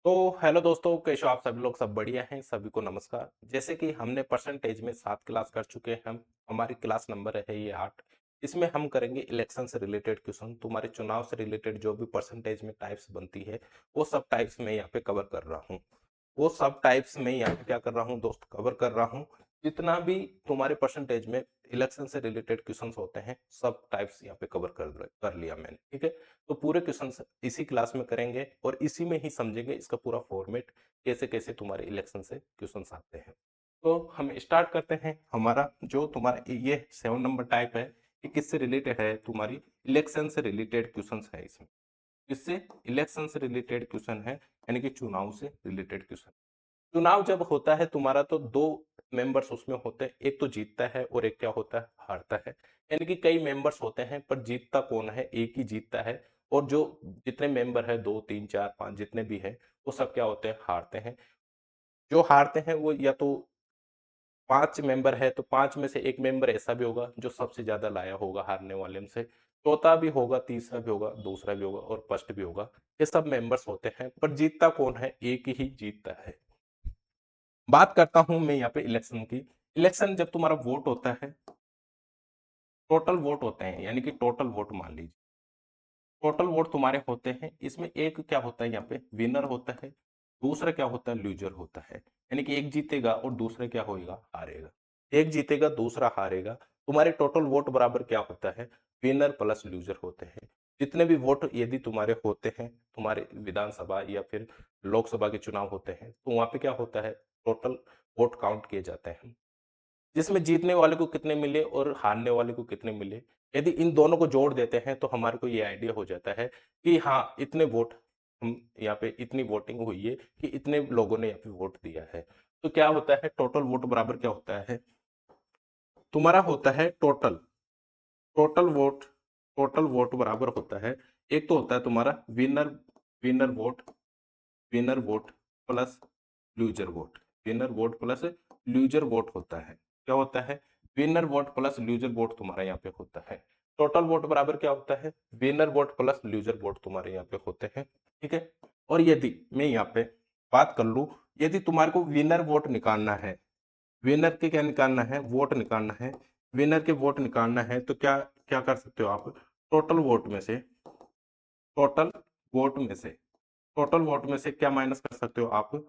तो हेलो दोस्तों, कैसे हो आप सभी लोग? सब बढ़िया हैं? सभी को नमस्कार। जैसे कि हमने परसेंटेज में 7 क्लास कर चुके हैं हम। हमारी क्लास नंबर है ये 8। इसमें हम करेंगे इलेक्शन से रिलेटेड क्वेश्चन। तुम्हारे चुनाव से रिलेटेड जो भी परसेंटेज में टाइप्स बनती है, वो सब टाइप्स मैं यहाँ पे कवर कर रहा हूँ। वो सब टाइप्स में यहाँ पे क्या कर रहा हूँ दोस्त, कवर कर रहा हूँ। जितना भी तुम्हारे परसेंटेज में इलेक्शन से रिलेटेड क्वेश्चंस होते हैं, सब टाइप्स यहाँ पे कवर कर लिया मैंने। ठीक है, तो पूरे क्वेश्चंस इसी क्लास में करेंगे और इसी में ही समझेंगे इसका पूरा फॉर्मेट, कैसे कैसे तुम्हारे इलेक्शन से क्वेश्चंस आते हैं। तो हम स्टार्ट करते हैं। हमारा जो तुम्हारा ये 7 नंबर टाइप है, ये किससे रिलेटेड है? तुम्हारी इलेक्शन से रिलेटेड क्वेश्चंस है इसमें। इससे इलेक्शन से रिलेटेड क्वेश्चन है, यानी कि चुनाव से रिलेटेड क्वेश्चन। चुनाव जब होता है तुम्हारा, तो दो मेंबर्स उसमें होते हैं, एक तो जीतता है और एक क्या होता है, हारता है। यानी कि कई मेंबर्स होते हैं पर जीतता कौन है? एक ही जीतता है। और जो जितने मेंबर है, 2 3 4 5 जितने भी है, वो सब क्या होते हैं, हारते हैं। जो हारते हैं वो या तो 5 मेंबर है तो 5 में से एक मेंबर ऐसा भी होगा जो सबसे ज्यादा लाया होगा हारने वाले में से, चौथा भी होगा, तीसरा भी होगा, दूसरा भी होगा और फर्स्ट भी होगा। ये सब मेंबर्स होते हैं पर जीतता कौन है? एक ही जीतता है। बात करता हूं मैं यहाँ पे इलेक्शन की। इलेक्शन जब तुम्हारा वोट होता है, टोटल वोट होते हैं, यानी कि टोटल वोट मान लीजिए, टोटल वोट तुम्हारे होते हैं। इसमें एक क्या होता है, यहाँ पे विनर होता है, दूसरा क्या होता है, लूजर होता है। यानी कि एक जीतेगा और दूसरा क्या होएगा, हारेगा। एक जीतेगा, दूसरा हारेगा। तुम्हारे टोटल वोट बराबर क्या होता है, विनर प्लस लूजर होते हैं। जितने भी वोट यदि तुम्हारे होते हैं, तुम्हारे विधानसभा या फिर लोकसभा के चुनाव होते हैं, तो वहां पे क्या होता है, टोटल वोट काउंट किए जाते हैं, जिसमें जीतने वाले को कितने मिले और हारने वाले को कितने मिले। यदि इन दोनों को जोड़ देते हैं तो हमारे को ये आइडिया हो जाता है कि हाँ, इतने वोट, हम यहाँ पे इतनी वोटिंग हुई है कि इतने लोगों ने यहाँ पे वोट दिया है। तो क्या होता है, टोटल वोट बराबर क्या होता है, तुम्हारा होता है total, total vote, total vote बराबर होता है, एक तो होता है तुम्हारा winner, winner vote, winner vote plus loser vote, winner vote plus loser vote होता है। क्या होता है, winner vote plus loser vote तुम्हारा यहाँ पे होता है। टोटल वोट बराबर क्या होता है, winner vote plus loser vote तुम्हारे यहाँ पे होते हैं। ठीक है, और यदि मैं यहाँ पे बात कर लूं, यदि तुम्हारे को विनर वोट निकालना है, विनर के क्या निकालना है, वोट निकालना है, विनर के वोट निकालना है, तो क्या क्या कर सकते हो आप, टोटल वोट में से, टोटल वोट में से, टोटल वोट में से क्या माइनस कर सकते हो आप,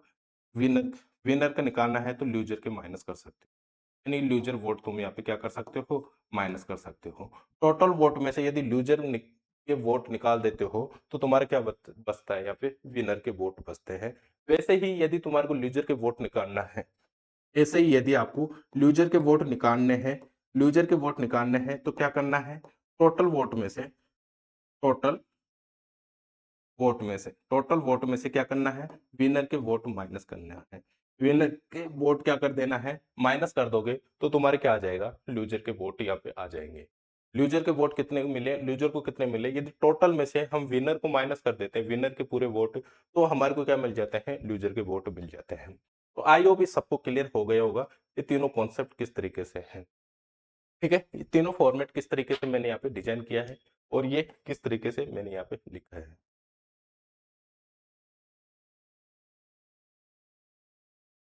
विनर, विनर का निकालना है तो लूजर के माइनस कर सकते हो। यानी लूजर वोट तुम यहाँ पे क्या कर सकते हो, माइनस कर सकते हो। टोटल वोट में से यदि लूजर के वोट निकाल देते हो तो तुम्हारा क्या बचता है, यहाँ पे विनर के वोट बचते हैं। वैसे ही यदि तुम्हारे को लूजर के वोट निकालना है, ऐसे ही यदि आपको लूजर के वोट निकालने हैं, लूजर के वोट निकालने हैं तो क्या करना है, टोटल वोट में से, टोटल वोट में से, टोटल वोट में से क्या करना है, विनर के वोट माइनस करना है। विनर के वोट क्या कर देना है, माइनस कर दोगे तो तुम्हारे क्या आ जाएगा, लूजर के वोट यहाँ पे आ जाएंगे। लूजर के वोट कितने मिले, लूजर को कितने मिले, यदि टोटल में से हम विनर को माइनस कर देते हैं, विनर के पूरे वोट, तो हमारे को क्या मिल जाते हैं, लूजर के वोट मिल जाते हैं। तो आई होप इस सबको क्लियर हो गया होगा, ये तीनों कॉन्सेप्ट किस तरीके से है। ठीक है, ये तीनों फॉर्मेट किस तरीके से मैंने यहाँ पे डिजाइन किया है और ये किस तरीके से मैंने यहाँ पे लिखा है।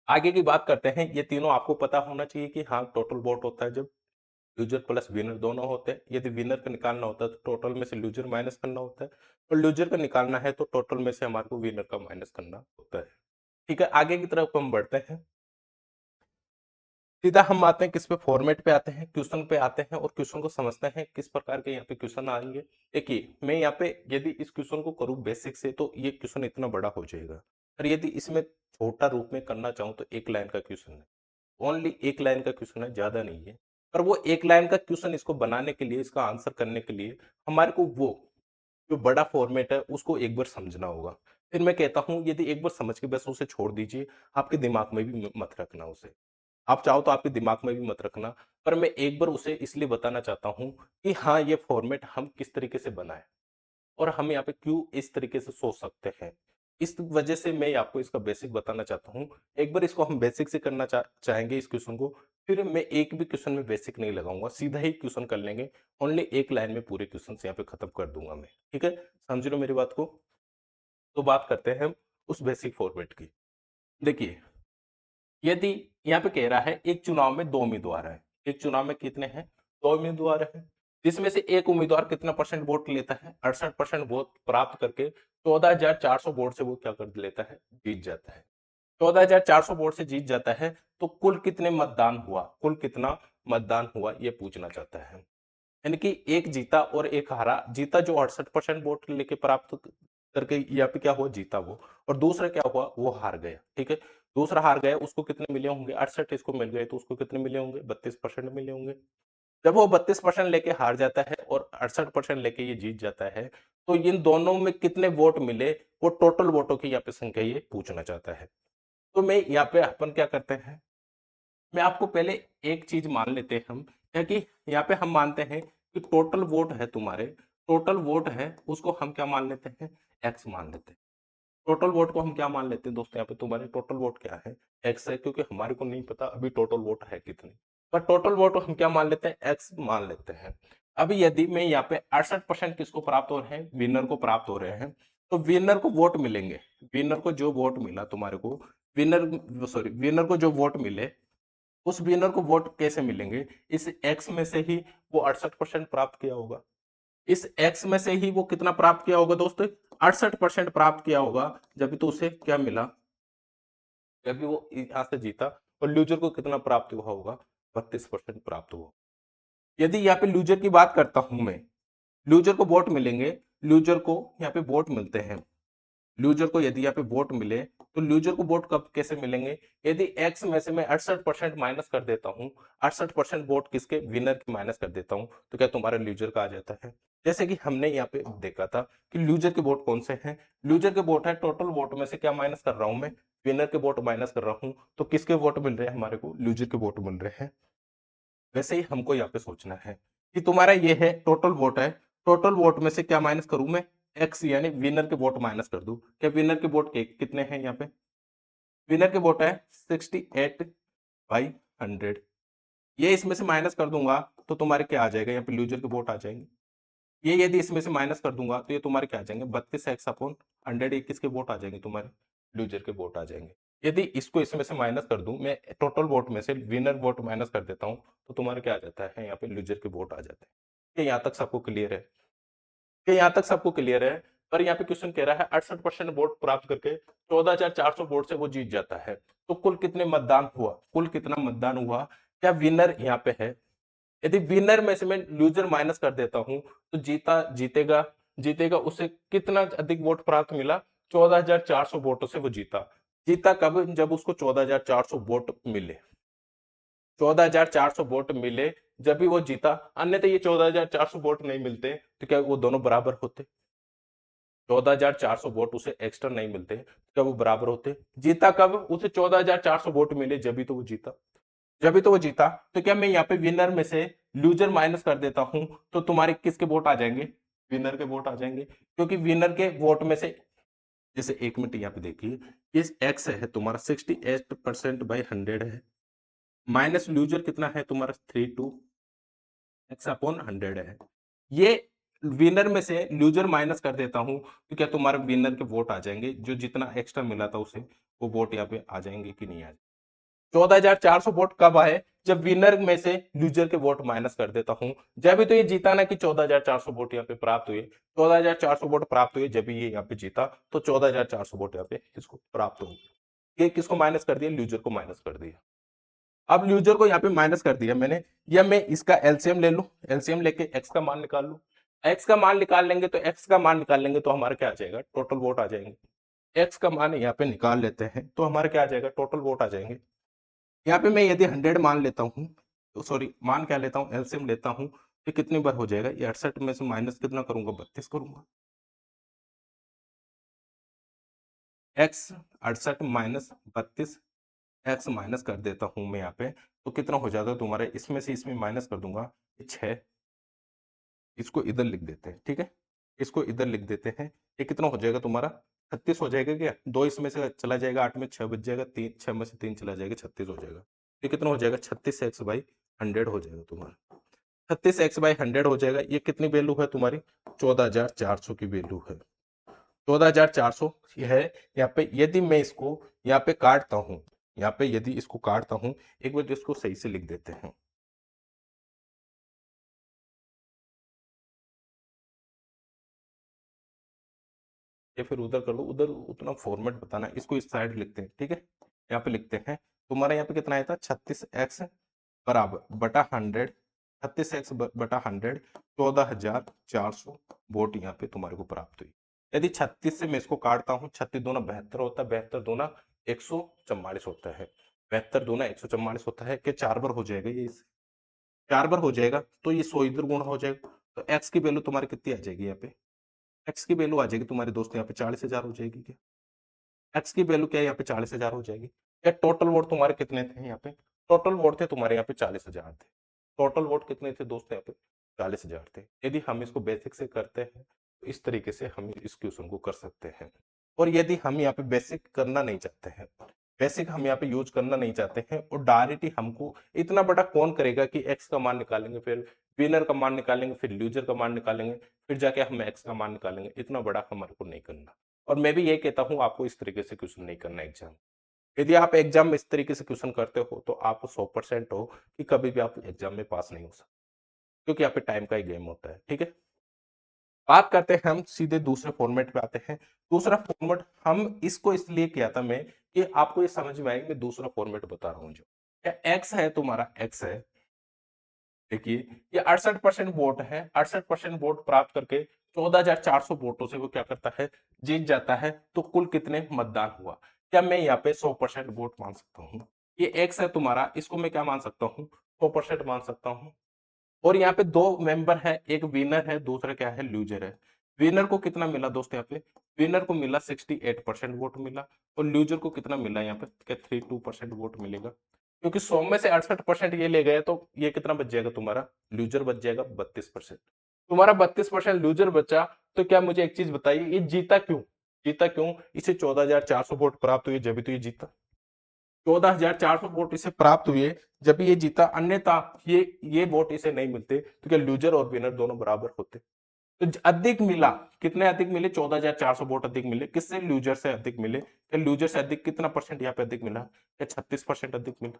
आगे की बात करते हैं। ये तीनों आपको पता होना चाहिए कि हाँ, टोटल वोट होता है जब लूजर प्लस विनर दोनों होते हैं। यदि विनर का निकालना होता है तो टोटल में से लूजर माइनस करना होता है, और लूजर का निकालना है तो टोटल में से हमारे को विनर का माइनस करना होता है। ठीक है, आगे की तरफ हम बढ़ते हैं। सीधा हम आते हैं किस पे, फॉर्मेट पे आते हैं, क्वेश्चन पे आते हैं और क्वेश्चन को समझते हैं किस प्रकार के यहाँ पे क्वेश्चन आएंगे। देखिए, मैं यहाँ पे यदि इस क्वेश्चन को करूँ बेसिक से तो ये क्वेश्चन इतना बड़ा हो जाएगा, और यदि इसमें छोटा रूप में करना चाहूँ तो 1 लाइन का क्वेश्चन है, ओनली 1 लाइन का क्वेश्चन है, ज्यादा नहीं है। पर वो 1 लाइन का क्वेश्चन इसको बनाने के लिए, इसका आंसर करने के लिए हमारे को वो जो बड़ा फॉर्मेट है उसको एक बार समझना होगा। फिर मैं कहता हूं, यदि एक बार समझ के बस उसे छोड़ दीजिए, आपके दिमाग में भी मत रखना उसे। आप चाहो तो आपके दिमाग में भी मत रखना, पर मैं एक बार उसे इसलिए बताना चाहता हूं कि हाँ, ये फॉर्मेट हम किस तरीके से बनाए और हम यहाँ पे क्यों इस तरीके से सोच सकते हैं। इस वजह से मैं आपको इसका बेसिक बताना चाहता हूँ। एक बार इसको हम बेसिक से करना चाहेंगे इस क्वेश्चन को, फिर मैं एक भी क्वेश्चन में बेसिक नहीं लगाऊंगा, सीधा ही क्वेश्चन कर लेंगे। ओनली 1 लाइन में पूरे क्वेश्चन यहाँ पे खत्म कर दूंगा मैं। ठीक है, समझ लो मेरी बात को। तो बात करते हैं हम उस बेसिक फॉर्मेट की। देखिए, यदि यहाँ पे कह रहा है एक चुनाव में 2 उम्मीदवार हैं, एक चुनाव में कितने हैं? 2 उम्मीदवार हैं, जिसमें से एक उम्मीदवार कितना परसेंट वोट लेता है? 68% वोट प्राप्त करके 14,400 वोट से वो क्या कर लेता है? जीत जाता है। 14,400 वोट से जीत जाता है, तो कुल कितने मतदान हुआ? कुल कितना मतदान हुआ, ये पूछना चाहता है। यानी कि एक जीता और एक हारा। जीता जो 68% वोट लेके प्राप्त करके यहाँ पे क्या हुआ? जीता वो। और दूसरा क्या हुआ? वो हार गया। ठीक है, दूसरा हार गया, उसको कितने मिले होंगे? 68 इसको मिल गए, तो उसको कितने मिले होंगे? 32% मिले होंगे। जब वो 32% लेके हार जाता है और 68% लेके ये जीत जाता है, तो इन दोनों में कितने वोट मिले, वो टोटल वोटों की यहाँ पे संख्या ये पूछना चाहता है। तो मैं यहाँ पे अपन क्या करते हैं, मैं आपको पहले एक चीज मान लेते हैं हम, क्या कि यहाँ पे हम मानते हैं कि टोटल वोट है तुम्हारे, टोटल वोट है उसको हम क्या मान लेते हैं? एक्स मान लेते हैं। टोटल वोट को हम क्या मान लेते हैं दोस्तों? यहाँ पे तुम्हारे टोटल वोट क्या है? एक्स है, क्योंकि हमारे को नहीं पता अभी टोटल वोट है कितनी, पर टोटल वोट हम क्या मान लेते हैं? एक्स मान लेते हैं। अभी यदि मैं यहाँ पे 68% किसको प्राप्त हो रहे हैं? विनर को प्राप्त हो रहे हैं। तो विनर को वोट मिलेंगे, विनर को जो वोट मिला तुम्हारे को, विनर सॉरी विनर को जो वोट मिले, उस विनर को वोट कैसे मिलेंगे? इस एक्स में से ही वो 68% प्राप्त किया होगा। इस एक्स में से ही वो कितना प्राप्त किया होगा दोस्तों? 68% प्राप्त किया होगा। जब तो उसे क्या मिला? जब भी वो यहां से जीता। और लूजर को कितना प्राप्त हुआ होगा? 32% प्राप्त हुआ। यदि यहाँ पे लूजर की बात करता हूं मैं, लूजर को वोट मिलेंगे, लूजर को यहाँ पे वोट मिलते हैं। लूजर को यदि यहाँ पे वोट मिले, तो लूजर को वोट कब कैसे मिलेंगे? यदि एक्स में से मैं 68% माइनस कर देता हूँ, 68% वोट किसके? विनर के माइनस कर देता हूँ, तो क्या तुम्हारा लूजर का आ जाता है? जैसे कि हमने यहाँ पे देखा था कि लूजर के वोट कौन से हैं? लूजर के वोट है, टोटल वोट में से क्या माइनस कर रहा हूं मैं? विनर के वोट माइनस कर रहा हूं। तो किसके वोट मिल रहे हैं हमारे को? लूजर के वोट मिल रहे हैं। वैसे ही हमको यहाँ पे सोचना है कि तुम्हारा ये है टोटल वोट है, टोटल वोट में से क्या माइनस करूं मैं? एक्स यानी विनर के वोट माइनस कर दूं। क्या विनर के वोट के कितने हैं यहाँ पे? विनर के वोट है 68/100। ये इसमें से माइनस कर दूंगा तो तुम्हारे क्या आ जाएगा? यहाँ पे लूजर के वोट आ जाएंगे। ये यदि इसमें से माइनस कर दूंगा तो ये तुम्हारे क्या आ जाएंगे? 32x/100। ये किसके वोट आ जाएंगे? तुम्हारे लूजर के वोट आ जाएंगे। यदि इसको इसमें से माइनस कर दूं मैं, टोटल वोट में से विनर वोट माइनस कर देता हूं, तो तुम्हारे क्या आ जाता है? यहाँ पे लूजर के वोट आ जाते हैं। क्या यहाँ तक सबको क्लियर है? क्या यहाँ तक सबको क्लियर है? पर यहाँ पे क्वेश्चन कह रहा है 68% वोट प्राप्त करके 14,400 वोट से वो जीत जाता है। तो कुल कितने मतदान हुआ? कुल कितना मतदान हुआ? क्या विनर यहाँ पे है? यदि विनर में से मैं लूजर माइनस कर देता हूं, तो जीता जीतेगा, जीतेगा उसे कितना अधिक वोट प्राप्त मिला? 14,400 वोटों से वो जीता। जीता कब? जब उसको 14,400 वोट मिले। 14,400 वोट मिले जब भी वो जीता। अन्यथा ये 14,400 वोट नहीं मिलते तो क्या वो दोनों बराबर होते? 14,400 वोट उसे एक्स्ट्रा नहीं मिलते, क्या वो बराबर होते? जीता कब? उसे 14,400 वोट मिले जब भी तो वो जीता। जब भी तो वो जीता। तो क्या मैं यहाँ पे विनर में से लूजर माइनस कर देता हूं, तो तुम्हारे किसके वोट आ जाएंगे? विनर के वोट आ जाएंगे, क्योंकि विनर के वोट में से, जैसे एक मिनट यहाँ पे देखिए, इस एक्स है तुम्हारा 68%/100 है, माइनस लूजर कितना है तुम्हारा? 32x/100 है। ये विनर में से लूजर माइनस कर देता हूं, तो क्या तुम्हारे विनर के वोट आ जाएंगे? जो जितना एक्स्ट्रा मिला था उसे, वो वोट यहाँ पे आ जाएंगे कि नहीं आ जाएंगे? 14,400 वोट कब आए? जब विनर में से लूजर के वोट माइनस कर देता हूं। जब भी तो ये जीता ना कि 14,400 वोट यहाँ पे प्राप्त हुए, 14,400 वोट प्राप्त हुए जब भी ये यहाँ पे जीता, तो 14,400 वोट यहाँ पे इसको प्राप्त हो। ये किसको माइनस कर दिया? लूजर को माइनस कर दिया। अब यूजर को यहाँ पे माइनस कर दिया मैंने, या मैं इसका एलसीएम ले लूं, एलसीएम लेके एक्स का मान निकाल लूं। एक्स का मान निकाल लेंगे तो एक्स का मान निकाल लेंगे तो हमारा क्या आ जाएगा? टोटल वोट आ जाएंगे। एक्स का मान यहाँ पे निकाल लेते हैं तो हमारा क्या आ जाएगा? टोटल वोट आ जाएंगे। यहाँ पे मैं यदि 100 मान लेता हूँ, तो सॉरी मान क्या लेता हूँ? एलसीएम लेता हूँ, तो कितनी बार हो जाएगा? ये 68 में से माइनस कितना करूंगा? 32 करूंगा। एक्स 68 माइनस 32, एक्स माइनस कर देता हूं मैं यहाँ पे, तो कितना हो जाता है तुम्हारे? इसमें से इसमें माइनस कर दूंगा, 6। इसको इधर लिख देते हैं, ठीक है, इसको इधर लिख देते हैं। ये कितना हो जाएगा तुम्हारा? 36 हो जाएगा। क्या दो इसमें से चला जाएगा, 8 में 6 बच जाएगा, 3 6 में से 3 चला जाएगा, 36 हो जाएगा। ये कितना हो जाएगा? 36x/100 हो जाएगा तुम्हारा। 36x/100 हो जाएगा। ये कितनी वैल्यू है तुम्हारी? 14,400 की वैल्यू है। 14,400 है। यहाँ पे यदि मैं इसको यहाँ पे काटता हूँ, यहाँ पे यदि इसको काटता हूँ, एक बार इसको सही से लिख देते हैं। या फिर उधर कर लो, उधर उतना फॉर्मेट बताना है, इसको इस साइड लिखते हैं, ठीक है। यहाँ पे लिखते हैं तुम्हारा यहाँ पे कितना आया था, 36x बराबर बटा 100, 36x बटा 100, 14,400 वोट यहाँ पे तुम्हारे को प्राप्त हुई। यदि 36 से मैं इसको काटता हूँ, 36 दूना 72 होता है, 72 दूना 144 होता है, 72 दूना 144 होता है, कि 4 बार हो जाएगा ये, 4 बार हो जाएगा तो ये 100 इधर गुणा हो जाएगा, तो एक्स की वैल्यू तुम्हारी कितनी आ जाएगी यहाँ पे, एक्स की वैल्यू आ जाएगी तुम्हारे दोस्त यहाँ पे 40,000 हो जाएगी। क्या एक्स की वैल्यू क्या है यहाँ पे, 40,000 हो जाएगी। या टोटल वोट तुम्हारे कितने थे यहाँ पे, टोटल वोट थे तुम्हारे यहाँ पे 40,000 थे, टोटल वोट कितने थे दोस्त यहाँ पे, 40,000 थे। यदि हम इसको बेसिक से करते हैं तो इस तरीके से हम इस क्वेश्चन को कर सकते हैं। और यदि हम यहाँ पे बेसिक करना नहीं चाहते हैं, बेसिक हम यहाँ पे यूज करना नहीं चाहते हैं, और डायरेक्ट ही हमको इतना बड़ा कौन करेगा कि एक्स का मान निकालेंगे, फिर विनर का मान निकालेंगे, फिर लूजर का मान निकालेंगे, फिर जाके हम एक्स का मान निकालेंगे, इतना बड़ा हमारे को नहीं करना। और मैं भी ये कहता हूं आपको इस तरीके से क्वेश्चन नहीं करना एग्जाम। यदि आप एग्जाम में इस तरीके से क्वेश्चन करते हो तो आपको 100% हो कि कभी भी आप एग्जाम में पास नहीं हो सकते, क्योंकि यहाँ पे टाइम का ही गेम होता है, ठीक है। बात करते हैं हम सीधे दूसरे फॉर्मेट पे आते हैं। दूसरा फॉर्मेट हम इसको इसलिए किया था मैं कि आपको ये समझ में आएगी, मैं दूसरा फॉर्मेट बता रहा हूँ। जो एक्स है तुम्हारा, एक्स है, देखिए ये 68% वोट है, 68% वोट प्राप्त करके 14,400 वोटों से वो क्या करता है, जीत जाता है। तो कुल कितने मतदान हुआ, क्या मैं यहाँ पे 100% वोट मान सकता हूँ। ये एक्स है तुम्हारा, इसको मैं क्या मान सकता हूँ, 100% मान सकता हूँ। और यहाँ पे दो मेंबर है, एक विनर है, दूसरा क्या है, लूजर है। विनर को कितना मिला दोस्त, यहाँ पे विनर को मिला 68% वोट मिला, और लूजर को कितना मिला यहाँ पे, क्या 32% वोट मिलेगा। क्योंकि 100 में से 68% ये ले गए तो ये कितना बच जाएगा तुम्हारा, लूजर बच जाएगा 32%। तुम्हारा 32% लूजर बचा। तो क्या मुझे एक चीज बताइए, ये जीता क्यों, जीता क्यों, इसे 14,400 वोट प्राप्त हुए जब भी तो ये जीता, 14,400 वोट इसे प्राप्त हुए जब ये जीता, अन्यथा ये वोट इसे नहीं मिलते तो क्या लूजर और विनर दोनों बराबर होते। तो अधिक मिला, कितने अधिक मिले, 14,400 वोट अधिक मिले, किससे, लूजर से अधिक मिले। क्या लूजर से अधिक कितना परसेंट यहाँ पे अधिक मिला, क्या 36% अधिक मिला।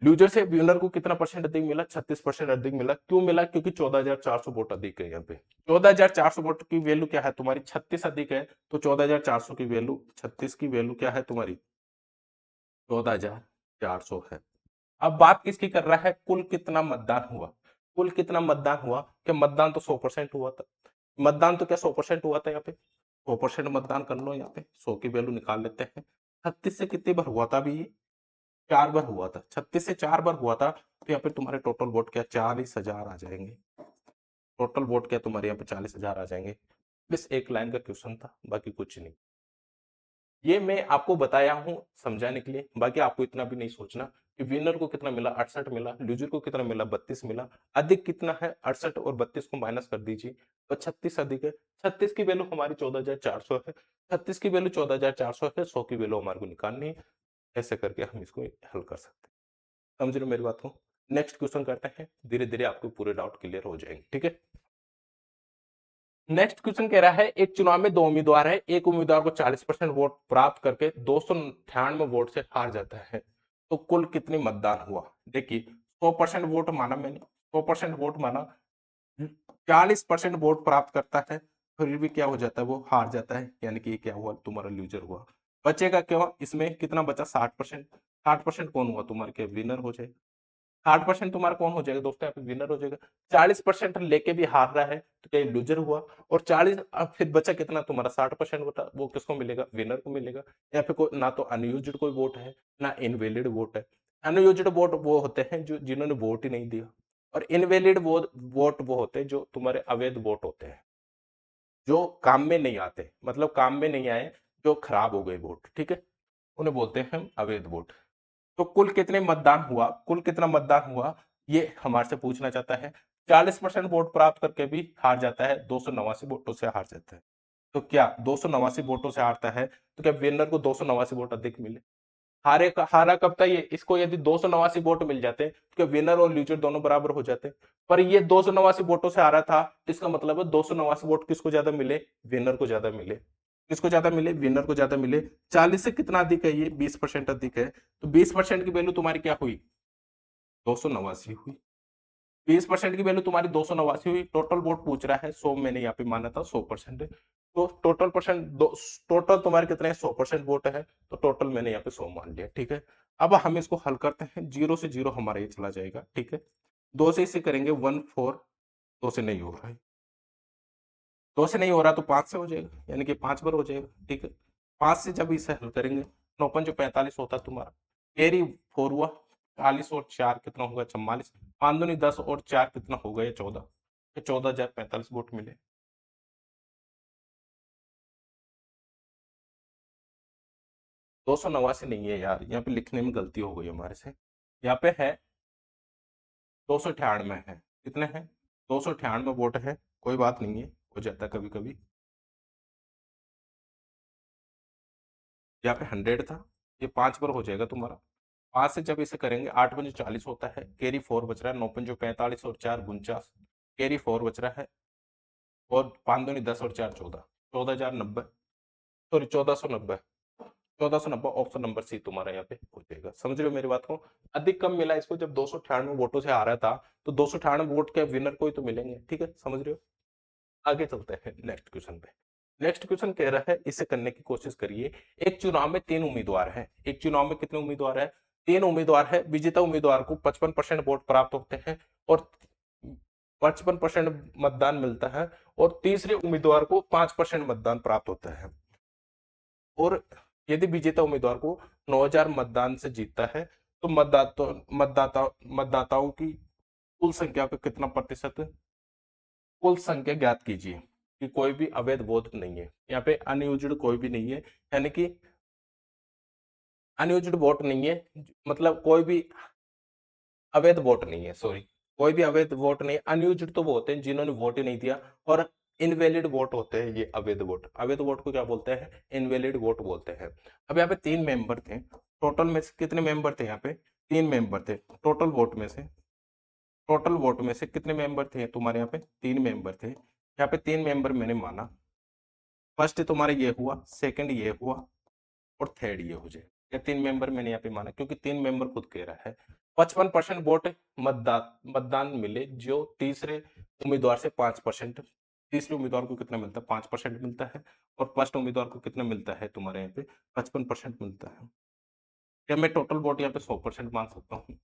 लूजर से विनर को कितना परसेंट अधिक मिला, 36% अधिक मिला। क्यों मिला, क्योंकि 14,400 वोट अधिक है यहाँ पे। 14,400 वोट की वैल्यू क्या है तुम्हारी, 36 अधिक है, तो 14,400 की वैल्यू, 36 की वैल्यू क्या है तुम्हारी, 14,400 है। अब बात किसकी कर रहा है, कुल कितना मतदान हुआ, कुल कितना मतदान हुआ, क्या मतदान तो 100% हुआ था, मतदान तो क्या 100% हुआ था यहाँ पे, 100% मतदान कर लो, यहाँ पे 100 की वैल्यू निकाल लेते हैं। 36 से कितनी बार हुआ था अभी ये, 4 बार हुआ था, 36 से 4 बार हुआ था, तो यहाँ पे तुम्हारे टोटल वोट क्या 40,000 आ जाएंगे, टोटल वोट क्या तुम्हारे यहाँ पे 40,000 आ जाएंगे। बस एक लाइन का क्वेश्चन था, बाकी कुछ नहीं। ये मैं आपको बताया हूं समझाने के लिए, बाकी आपको इतना भी नहीं सोचना कि विनर को कितना मिला, 68 मिला, लूजर को कितना मिला, 32 मिला। अधिक कितना है, 68 और 32 को माइनस कर दीजिए तो 36 अधिक है। 36 की वैल्यू हमारी 14,400 है, 36 की वैल्यू 14,400 है, 100 की वैल्यू हमारे को निकालनी है। ऐसे करके हम इसको हल कर सकते हैं। समझ लो मेरी बात को। नेक्स्ट क्वेश्चन करते हैं, धीरे धीरे आपको पूरे डाउट क्लियर हो जाएंगे, ठीक है। नेक्स्ट क्वेश्चन कह रहा है, एक चुनाव में दो उम्मीदवार है, एक उम्मीदवार को 40% वोट प्राप्त करके 298 वोट से हार जाता है, तो कुल कितनी मतदान हुआ। देखिए 100% वोट माना मैंने, 100% वोट माना, 40% वोट प्राप्त करता है, फिर भी क्या हो जाता है, वो हार जाता है, यानी कि ये क्या हुआ, तुम्हारा लूजर हुआ। बचेगा क्या इसमें, कितना बचा, 60%। 60% कौन हुआ तुम्हारे, क्या विनर हो जाए। 60% तुम्हारा कौन हो जाएगा दोस्तों, यहाँ पे विनर हो जाएगा। 40% लेके भी हार रहा है तो क्या लूजर हुआ। और 40 अब फिर बचा कितना तुम्हारा, 60% बचा, वो किसको मिलेगा, विनर को मिलेगा। यहाँ पे कोई ना तो अनयूज्ड कोई वोट है, ना इनवैलिड वोट है। अनयूज्ड वोट वो होते हैं जो जिन्होंने वोट ही नहीं दिया, और इनवैलिड वोट वो होते हैं जो तुम्हारे अवैध वोट होते हैं, जो काम में नहीं आते, मतलब काम में नहीं आए, जो खराब हो गए वोट, ठीक है, उन्हें बोलते हैं हम अवैध वोट। तो कुल कितने मतदान हुआ, कुल कितना मतदान हुआ, ये हमारे से पूछना चाहता है। 40% वोट प्राप्त करके भी हार जाता है, 289 वोटों से हार जाता है। तो क्या 289 वोटों से हारता है, तो क्या विनर को 289 वोट अधिक मिले। हारा कब था ये, इसको यदि 289 वोट मिल जाते तो विनर और लूजर दोनों बराबर हो जाते, पर ये 289 वोटों से हारा था, तो इसका मतलब है 289 वोट किसको ज्यादा मिले, विनर को ज्यादा मिले। किसको ज्यादा मिले, विनर को ज्यादा मिले। 40 से कितना अधिक है ये, 20% अधिक है, तो 20% की वैल्यू तुम्हारी क्या हुई, 289 हुई। 20% की वैल्यू तुम्हारी 289 हुई। टोटल वोट पूछ रहा है 100, मैंने यहाँ पे माना था 100% है, तो टोटल परसेंट टोटल तुम्हारे कितने 100% वोट है, तो टोटल मैंने यहाँ पे 100 मान लिया, ठीक है। अब हम इसको हल करते हैं, 0 से 0 हमारा ये चला जाएगा, ठीक है। 2 से इसे करेंगे 1 4, 2 से नहीं हो रहा है, 2 से नहीं हो रहा तो 5 से हो जाएगा, यानी कि 5 बार हो जाएगा, ठीक है। 5 से जब इसे हल करेंगे, 9 5 जो 45 होता है तुम्हारा, कैरी 4 हुआ, 40 और 4 कितना होगा 44, 5 दूनी 10 और 4 कितना होगा ये 14, तो 14,045 वोट मिले। 289 नहीं है यार, यहाँ पे लिखने में गलती हो गई हमारे से, यहाँ पे है 298 है। कितने हैं, 298 वोट है, कोई बात नहीं है, हो जाता है कभी कभी। यहाँ पे 100 था, ये 5 बार हो जाएगा तुम्हारा। 5 से जब इसे करेंगे, 8 5 40 होता है, कैरी 4 बच रहा है, 9 5 45 और 4 49, कैरी 4 बच रहा है, और 5 दूनी 10 और 4 14, 14,090, सॉरी 1490, 1490 ऑप्शन नंबर सी तुम्हारा यहाँ पे हो जाएगा। समझ रहे हो मेरी बात को, अधिक कम मिला इसको, जब 298 वोटों से आ रहा था, तो 298 वोट के विनर को ही तो मिलेंगे, ठीक है, समझ रहे हो। आगे चलते हैं नेक्स्ट क्वेश्चन पे। नेक्स्ट क्वेश्चन कह रहा है, इसे करने की कोशिश करिए। एक चुनाव में 3 उम्मीदवार हैं, एक चुनाव में कितने उम्मीदवार है, 3 उम्मीदवार है। विजेता उम्मीदवार को 55% वोट प्राप्त होते हैं और 55% मतदान मिलता है, और तीसरे उम्मीदवार को 5% मतदान प्राप्त होता है। और यदि विजेता उम्मीदवार को 9,000 मतदान से जीतता है, तो मतदाताओं की कुल संख्या का कितना प्रतिशत, कुल संख्या ज्ञात कीजिए। कि कोई भी अवैध वोट नहीं है, यहाँ पे अनयूज्ड कोई भी नहीं है, यानी कि अनयूज्ड वोट नहीं है, मतलब कोई भी अवैध वोट नहीं है, सॉरी, कोई भी अवैध वोट नहीं। अनयूज्ड तो वो होते हैं जिन्होंने वोट ही नहीं दिया, और इनवैलिड वोट होते हैं ये अवैध वोट। अवैध वोट को क्या बोलते हैं, इनवैलिड वोट बोलते हैं। अब यहाँ पे 3 मेंबर थे, टोटल में से कितने मेंबर थे, यहाँ पे 3 मेंबर थे। टोटल वोट में से कितने मेंबर थे तुम्हारे, यहाँ पे 3 मेंबर थे, यहाँ पे 3 मेंबर मैंने माना। फर्स्ट तुम्हारा ये हुआ, सेकंड ये हुआ, और थर्ड ये हो जाए। ये 3 मेंबर मैंने यहाँ पे माना, क्योंकि 3 मेंबर खुद कह रहा है। 55% वोट मतदान मिले, जो तीसरे उम्मीदवार से 5%, तीसरे उम्मीदवार को कितना मिलता है, 5% मिलता है, और फर्स्ट उम्मीदवार को कितना मिलता है तुम्हारे यहाँ पे 55% मिलता है। क्या मैं टोटल वोट यहाँ पे 100% मान सकता हूँ,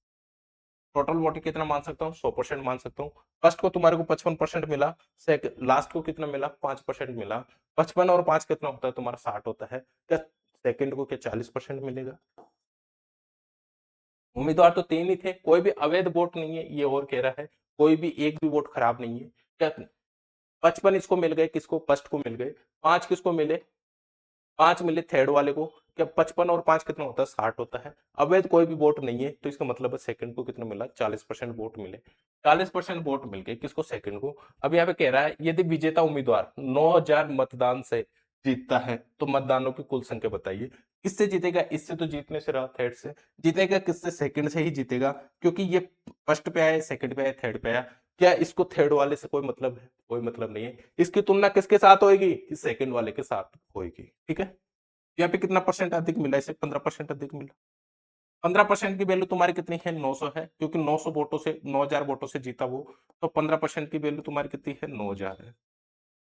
टोटल वोट कितना मान सकता हूँ, 100% मान सकता हूँ। फर्स्ट को तुम्हारे को 55% मिला, सेकंड लास्ट को कितना मिला, 5% मिला। 55 और 5 कितना होता है तुम्हारा, 60 होता है। क्या सेकंड को क्या 40% मिलेगा। उम्मीदवार तो 3 ही थे, कोई भी अवैध वोट नहीं है, ये और कह रहा है, कोई भी एक भी वोट खराब नहीं है। क्या 55 इसको मिल गए, किसको, फर्स्ट को मिल गए। 5 किसको मिले, 5 मिले थर्ड वाले को। क्या 55 और 5 कितना होता है, 60 होता है। अवैध कोई भी वोट नहीं है, तो इसका मतलब है सेकंड को कितना मिला, 40% वोट मिले। 40% वोट मिल गए किसको, सेकंड को। अब यहाँ पे कह रहा है, यदि विजेता उम्मीदवार 9,000 मतदान से जीतता है, तो मतदानों की कुल संख्या बताइए। किससे जीतेगा, इससे तो जीतने से रहा, थर्ड से जीतेगा, किससे, सेकंड से ही जीतेगा, क्योंकि ये फर्स्ट पे आया, सेकंड पे आया, थर्ड पे आया। क्या इसको थर्ड वाले से कोई मतलब है, कोई मतलब नहीं है। इसकी तुलना किसके साथ होगी, इस सेकंड वाले के साथ होगी, ठीक है। यहाँ पे कितना परसेंट अधिक मिला, इसे 15% अधिक मिला। 15% की वैल्यू तुम्हारी कितनी है, 900 है, क्योंकि 900 वोटों से, 9,000 वोटों से जीता वो। तो 15% की वैल्यू तुम्हारी कितनी है, 9,000 है।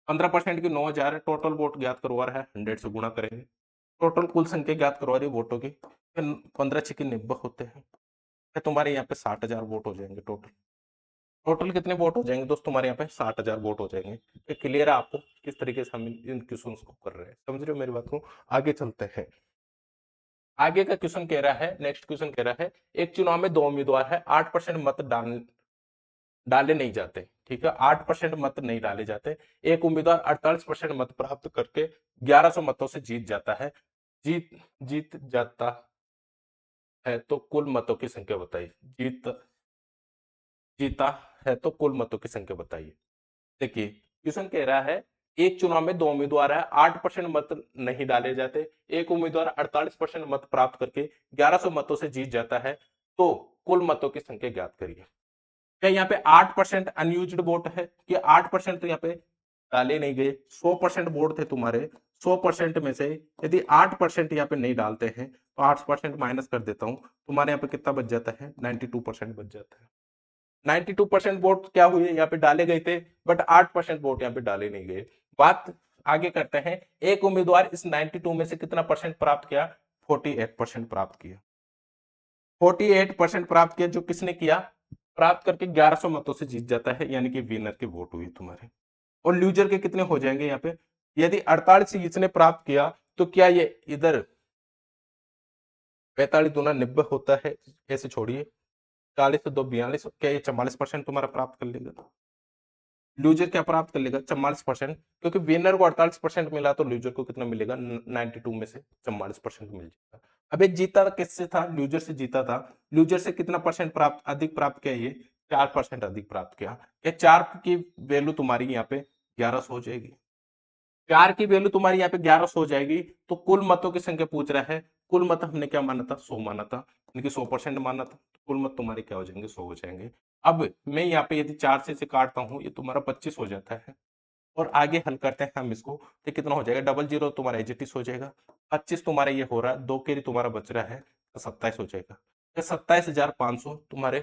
15% की 9,000 है। टोटल वोट ज्ञात करवा रहा है, 100 से गुणा करेंगे। टोटल कुल संख्या ज्ञात करवा रही है वोटों की, 15 6 90 होते हैं। तो तुम्हारे यहाँ पे 60,000 वोट हो जाएंगे टोटल। टोटल कितने वोट हो जाएंगे दोस्त तुम्हारे यहाँ पे, 60,000 वोट हो जाएंगे। ये क्लियर है आपको, किस तरीके से हम इन क्वेश्चन को कर रहे हैं, समझ रहे हो मेरी बात को। आगे चलते हैं। आगे का क्वेश्चन कह रहा है, नेक्स्ट क्वेश्चन कह रहा है, एक चुनाव में 2 उम्मीदवार है, 8% मत डाले नहीं जाते, ठीक है, 8% मत नहीं डाले जाते। एक उम्मीदवार 48% मत प्राप्त करके 1100 मतों से जीत जाता है। जीत जीत जाता है तो कुल मतों की संख्या बताइए। जीता है तो कुल मतों की संख्या बताइए। देखिए क्वेश्चन कह रहा है एक चुनाव में दो उम्मीदवार है, 8% मत नहीं डाले जाते, एक उम्मीदवार 48% मत प्राप्त करके 1100 मतों से जीत जाता है, तो कुल मतों की संख्या ज्ञात करिए। क्या यहाँ पे 8% अनयूज्ड वोट है कि 8% तो यहाँ पे डाले नहीं गए, 100% वोट थे तुम्हारे, 100% में से यदि 8% यहाँ पे नहीं डालते हैं तो 8% माइनस कर देता हूं, तुम्हारे यहाँ पे कितना बच जाता है, 92% बच जाता है। 92% वोट क्या हुए, यहाँ पे डाले गए थे, बट 8% वोट यहाँ पे डाले नहीं गए। बात आगे करते हैं, एक उम्मीदवार इस 92 में से कितना परसेंट प्राप्त किया, 48% प्राप्त किया। 48% प्राप्त किया, जो किसने किया, प्राप्त करके 1100 मतों से जीत जाता है, यानी कि विनर के वोट हुए तुम्हारे। और लूजर के कितने हो जाएंगे यहाँ पे, यदि 48 इसने प्राप्त किया तो क्या ये इधर 45 दूना 90 होता है, ऐसे छोड़िए, 40 से 2 42, क्या ये 44% तुम्हारा प्राप्त कर लेगा। लूजर क्या प्राप्त कर लेगा, 44%, क्योंकि विनर को 48% मिला तो लूजर को कितना मिलेगा, 92 में से 44% मिल जाएगा। अब ये जीता किससे था, लूजर से जीता था। लूजर से कितना परसेंट प्राप्त अधिक प्राप्त किया, ये 4% अधिक प्राप्त किया। क्या 4 की वैल्यू तुम्हारी यहाँ पे 1100 हो जाएगी, 4 की वैल्यू तुम्हारी यहाँ पे 1100 हो जाएगी। तो कुल मतों की संख्या पूछ रहा है, कुल मत हमने क्या माना था, 100 माना था, यानी कि 100% माना था, तो कुल मत तुम्हारे क्या हो जाएंगे, 100 हो जाएंगे। अब मैं यहाँ पे यदि 4 से इसे काटता हूँ, ये तुम्हारा 25 हो जाता है, और आगे हल करते हैं हम इसको, तो कितना हो जाएगा, डबल जीरो तुम्हारा एजिटिस हो जाएगा, 25 तुम्हारा ये हो रहा है, 2 के तुम्हारा बच रहा है, तो 27 हो जाएगा। 27,500 तुम्हारे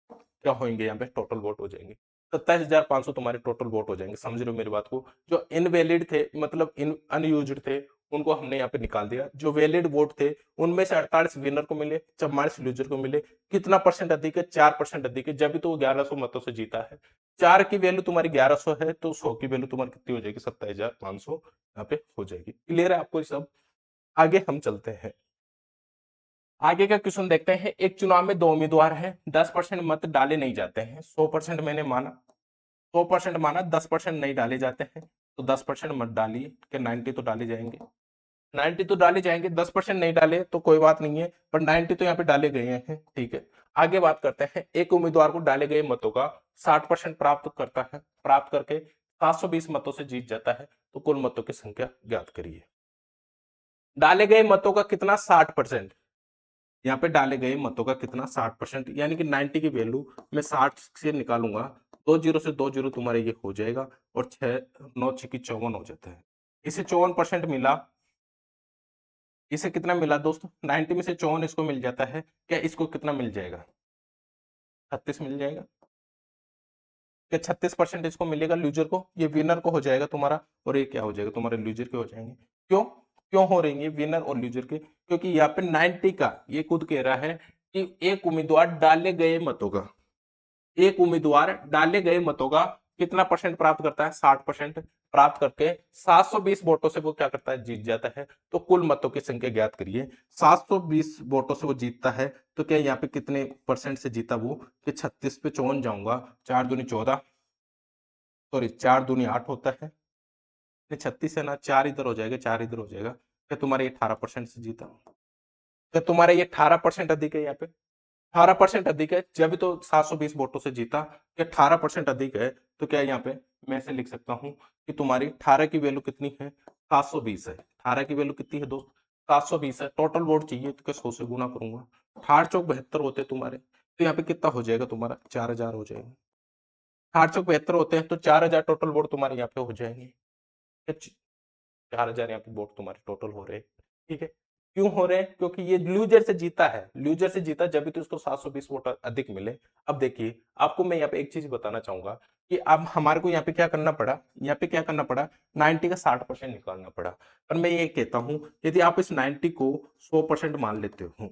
क्या होंगे, यहाँ पे टोटल वोट हो जाएंगे, 27,500 तुम्हारे टोटल वोट हो जाएंगे। समझ रहे हो मेरी बात को, जो इनवैलिड थे, मतलब इन अनयूज्ड थे, उनको हमने यहाँ पे निकाल दिया। जो वैलिड वोट थे उनमें से 48 विनर को मिले, 44 लूजर को मिले। कितना परसेंट अधिक है, 4% अधिक है, जब भी तो वो 1100 मतों से जीता है। 4 की वैल्यू तुम्हारी 1100 है, तो 100 की वैल्यू तुम्हारी कितनी हो जाएगी, 27,500 यहाँ पे हो जाएगी। क्लियर है आपको ये सब। आगे हम चलते हैं, आगे का क्वेश्चन देखते हैं। एक चुनाव में दो उम्मीदवार हैं, 10% मत डाले नहीं जाते हैं, 100% मैंने माना, 100% माना, 10% नहीं डाले जाते हैं, तो 10% मत डालिए, कि 90 तो डाले जाएंगे, 90 तो डाले जाएंगे, 10% नहीं डाले तो कोई बात नहीं है, पर 90 तो यहाँ पे डाले गए हैं, ठीक है। आगे बात करते हैं, एक उम्मीदवार को डाले गए मतों का 60% प्राप्त करता है, प्राप्त करके 720 मतों से जीत जाता है, तो कुल मतों की संख्या ज्ञात करिए। डाले गए मतों का कितना, 60%, यहाँ पे डाले गए मतों का कितना, 60%, यानी कि 90 की वैल्यू मैं 60 से निकालूंगा, 2 जीरो से 2 जीरो तुम्हारे ये हो जाएगा, और 6 9 6 54 हो जाता है। इसे 54% मिला, इसे कितना मिला दोस्तों, 90 में से 54 इसको मिल जाता है, क्या इसको कितना मिल जाएगा, 36 मिल जाएगा। क्या 36% इसको मिलेगा लूजर को, ये विनर को हो जाएगा तुम्हारा, और ये क्या हो जाएगा, तुम्हारे लूजर के हो जाएंगे। क्यों, क्यों हो रही है विनर और लूजर के, क्योंकि यहाँ पे 90 का ये खुद कह रहा है कि एक उम्मीदवार डाले गए मतों का, एक उम्मीदवार डाले गए मतों का कितना परसेंट प्राप्त करता है, 60% प्राप्त करके 720 वोटों से वो क्या करता है, जीत जाता है। तो कुल मतों की संख्या ज्ञात करिए, 720 वोटों से वो जीतता है, तो क्या यहाँ पे कितने परसेंट से जीता वो, कि 36 पे 54 जाऊंगा, 4 दूनी 14, सॉरी 4 दूनी 8 होता है, 36 है ना, 4 इधर हो जाएगा, 4 इधर हो जाएगा, क्या तुम्हारे 18% से जीता, क्या तुम्हारे ये 18% अधिक है, यहाँ पे 18% अधिक है, जब तो 720 वोटों से जीता, कि 18% अधिक है, तो क्या यहाँ पे मैं ऐसे लिख सकता हूं कि तुम्हारी 18 की वैल्यू कितनी है, 720 है। 18 की वैल्यू कितनी है दोस्त, 720 है। टोटल वोट चाहिए तो क्या 100 से गुना करूंगा, 8 चौक 72 होते तुम्हारे, तो यहाँ पे कितना हो जाएगा तुम्हारा, 4000 हो जाएगा। 8 चौक 72 होते हैं, तो 4000 टोटल वोट तुम्हारे यहाँ पे हो जाएंगे, 4000 यहाँ पे वोट तुम्हारे टोटल हो रहे हैं, ठीक है। क्यों हो रहे हैं, क्योंकि ये लूजर से जीता है, लूजर से जीता जब भी तो उसको 720 वोट अधिक मिले। अब देखिए, आपको मैं यहाँ पे एक चीज बताना चाहूंगा कि अब हमारे को यहाँ पे क्या करना पड़ा, यहाँ पे क्या करना पड़ा, 90 का 60% निकालना पड़ा। पर मैं ये कहता हूं, यदि आप इस 90 को 100% मान लेते हो,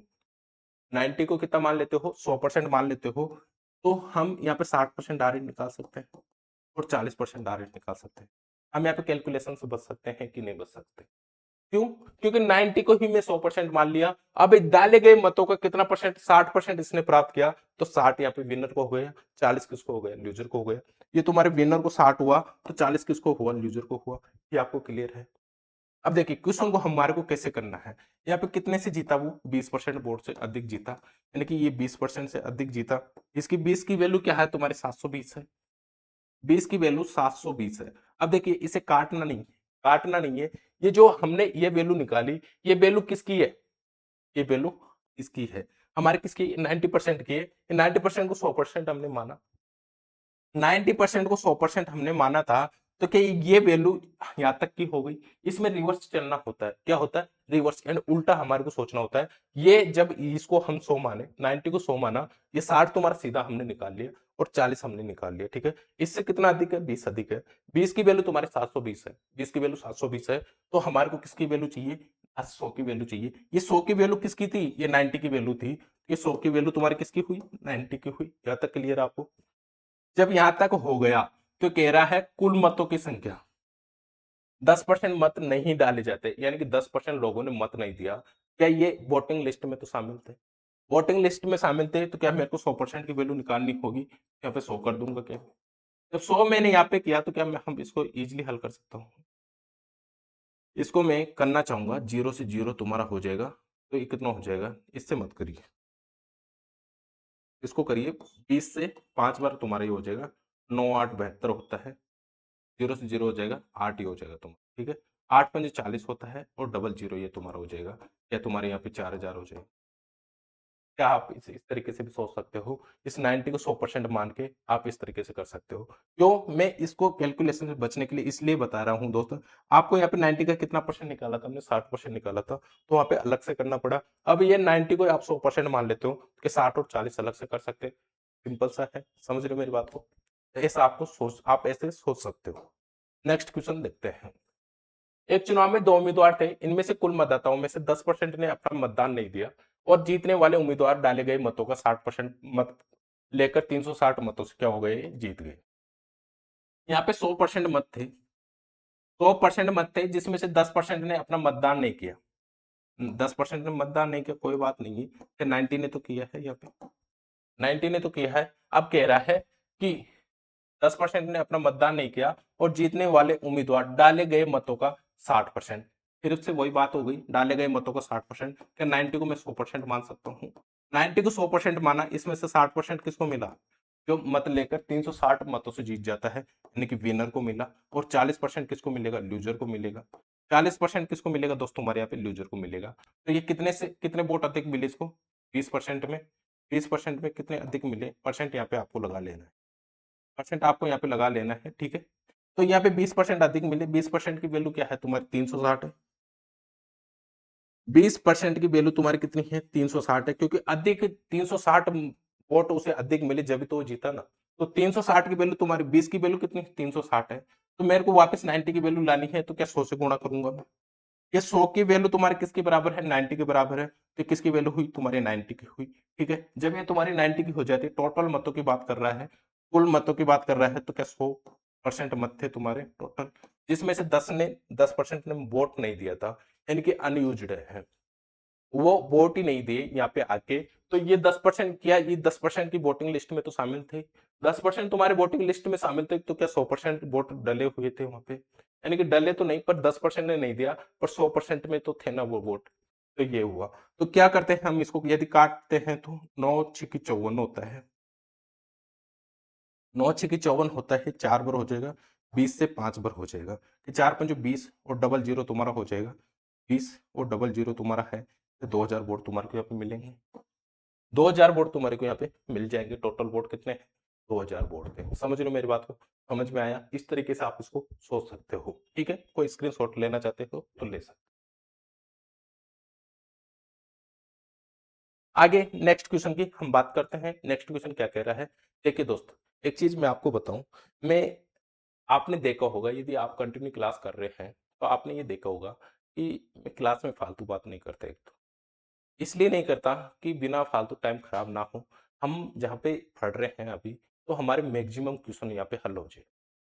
90 को कितना मान लेते हो, 100% मान लेते हो, तो हम यहाँ पे 60% डायरेक्ट निकाल सकते हैं, और 40% डायरेक्ट निकाल सकते हैं। हम यहाँ पे कैलकुलेशन से बच सकते हैं कि नहीं बच सकते, क्यों, क्योंकि 90 को ही मैं 100% मान लिया। अब डाले गए मतों का कितना परसेंट, 60% इसने प्राप्त किया, तो 60 यहाँ पे विनर को हो गया, 40 किसको हो गया, लूजर को हो गया। ये तुम्हारे विनर को 60 हुआ, तो 40 किसको हुआ, लूजर को हुआ। ये आपको क्लियर है। अब देखिए क्वेश्चन को हमारे को कैसे करना है, यहाँ पे कितने से जीता वो, 20% वोट से अधिक जीता, यानी कि ये 20% से अधिक जीता। इसकी 20 की वैल्यू क्या है तुम्हारे, 720 है, 20 की वैल्यू 720 है। अब देखिए इसे काटना नहीं है। ये जो हमने ये वैल्यू निकाली, ये वैल्यू किसकी है? ये वैल्यू इसकी है, हमारे किसकी? 90% की है। 90% को 100% हमने माना, 90% को 100% हमने माना था, तो क्या ये वैल्यू यहां तक की हो गई? इसमें रिवर्स चलना होता है, क्या होता है? रिवर्स एंड उल्टा हमारे को सोचना होता है। ये जब इसको हम 100 माने, 90 को 100 माना, ये 60 तुम्हारा सीधा हमने निकाल लिया और 40 हमने निकाल लिया, ठीक है। इससे कितना अधिक है? 20 अधिक है। 20 की वैल्यू तुम्हारे 720 है, 20 की वैल्यू 720 है, तो हमारे को किसकी वैल्यू चाहिए? 100 की वैल्यू चाहिए। ये 100 की वैल्यू किसकी थी? ये 90 की वैल्यू थी। ये 100 की वैल्यू तुम्हारी किसकी हुई? 90 की हुई। यहां तक क्लियर आपको? जब यहां तक हो गया तो कह रहा है कुल मतों की संख्या। 10% मत नहीं डाले जाते, यानी कि 10% लोगों ने मत नहीं दिया, क्या ये वोटिंग लिस्ट में तो शामिल थे? वोटिंग लिस्ट में शामिल थे, तो क्या मेरे को 100% की वैल्यू निकालनी होगी? यहाँ पे 100 कर दूंगा क्या? जब 100 मैंने यहाँ पे किया तो क्या मैं हम इसको इजीली हल कर सकता हूँ? इसको मैं करना चाहूंगा, 0 से 0 तुम्हारा हो जाएगा, तो ये कितना हो जाएगा? इससे मत करिए, इसको करिए। 20 से 5 बार तुम्हारा ये हो जाएगा, 9 8 72 होता है। 0 से 0 हो जाएगा, 8 ही हो जाएगा तुम्हारा, ठीक है। 8 पंजे 40 होता है और डबल 0 ये तुम्हारा हो जाएगा, या तुम्हारे यहाँ पे 4000 हो जाएगा। क्या आप इस तरीके से भी सोच सकते हो? इस 90 को 100% मान के आप इस तरीके से कर सकते हो। क्यों मैं इसको कैलकुलेशन से बचने के लिए इसलिए बता रहा हूँ दोस्तों। आपको यहाँ पे 90 का कितना परसेंट निकाला था हमने? 60% निकाला था, तो वहां पे अलग से करना पड़ा। अब ये 90 को आप 100% मान लेते हो कि 60 और 40 अलग से कर सकते हैं। सिंपल सा है, समझ रहे हो मेरी बात को? ऐसा आपको सोच, आप ऐसे सोच सकते हो। नेक्स्ट क्वेश्चन देखते हैं। एक चुनाव में दो उम्मीदवार थे, इनमें से कुल मतदाताओं में से 10% ने अपना मतदान नहीं दिया और जीतने वाले उम्मीदवार डाले गए मतों का 60% मत लेकर 360 मतों से क्या हो गए? जीत गए। यहाँ पे 100% मत थे, 100% मत थे, जिसमें से 10% ने अपना मतदान नहीं किया। 10% ने मतदान नहीं किया, कोई बात नहीं, फिर 90 ने तो किया है। यहाँ पे 90 ने तो किया है। अब कह रहा है कि 10% ने अपना मतदान नहीं किया और जीतने वाले उम्मीदवार डाले गए मतों का 60%। फिर उससे वही बात हो गई, डाले गए मतों का 60%। क्या 90 को मैं 100% मान सकता हूँ? 90 को 100% माना, इसमें से 60% किसको मिला? जो मत लेकर 360 मतों से जीत जाता है, यानी कि विनर को मिला। और 40% किसको मिलेगा? लूजर को मिलेगा। 40% किसको मिलेगा दोस्तों? हमारे यहाँ पे लूजर को मिलेगा। तो ये कितने से कितने वोट अधिक मिले इसको? 20% में। 20% में कितने अधिक मिले? परसेंट यहाँ पे आपको लगा लेना है, परसेंट आपको यहाँ पे लगा लेना है, ठीक है। तो यहाँ पे 20% अधिक मिले, 20% की वैल्यू क्या है तुम्हारी? 360 है। 20% की वैल्यू तुम्हारी कितनी है? 360 है, क्योंकि अधिक 360 वोट उसे अधिक मिले जब तो वो जीता ना। तो 360 की वैल्यू तुम्हारी, 20 की वैल्यू कितनी? 360 है। तो मेरे को वापस 90 की वैल्यू लानी है, तो क्या 100 से गुणा करूंगा मैं? ये 100 की वैल्यू तुम्हारे किसके बराबर है? 90 के बराबर है। तो किसकी वैल्यू हुई? तुम्हारी 90 की हुई, ठीक है। जब ये तुम्हारी 90 की हो जाती है, टोटल मतों की बात कर रहा है, कुल मतों की बात कर रहा है, तो क्या 100% मत थे तुम्हारे टोटल, जिसमें से 10% ने वोट नहीं दिया था, यानी कि अनयूज्ड है, वो वोट ही नहीं दिए यहाँ पे आके। तो ये 10% किया, ये 10% की वोटिंग लिस्ट में तो शामिल थे। 10% तुम्हारे वोटिंग लिस्ट में शामिल थे, तो क्या 100% वोट डले हुए थे वहां पे? यानी कि डले तो नहीं, पर 10% ने नहीं दिया, पर 100% में तो थे ना वो वोट। तो ये हुआ। तो क्या करते हैं हम इसको, यदि काटते हैं तो 9 छिकी 54 होता है। 9 छिकी 54 होता है, 4 बार हो जाएगा, 20 से 5 बार हो जाएगा, कि 4 पंजो 20 और डबल जीरो तुम्हारा हो जाएगा। 20 और डबल जीरो तुम्हारा है, तो 2000 वोट तुम्हारे को यहाँ पे मिलेंगे। 2000 वोट तुम्हारे को यहाँ पे मिल जाएंगे। टोटल वोट कितने? 2000 वोट थे। समझ लो मेरी बात को? समझ में आया? इस तरीके से आप इसको सोच सकते हो, ठीक है। कोई स्क्रीनशॉट लेना चाहते हो तो ले सकते। आगे नेक्स्ट क्वेश्चन की हम बात करते हैं। नेक्स्ट क्वेश्चन क्या कह रहा है? देखिए दोस्त, एक चीज मैं आपको बताऊं, मैं आपने देखा होगा, यदि आप कंटिन्यू क्लास कर रहे हैं तो आपने ये देखा होगा कि मैं क्लास में फालतू बात नहीं करता। एक तो इसलिए नहीं करता कि बिना फालतू टाइम खराब ना हो, हम जहाँ पे पढ़ रहे हैं अभी, तो हमारे मैक्सिमम क्वेश्चन यहाँ पे हल हो जाए।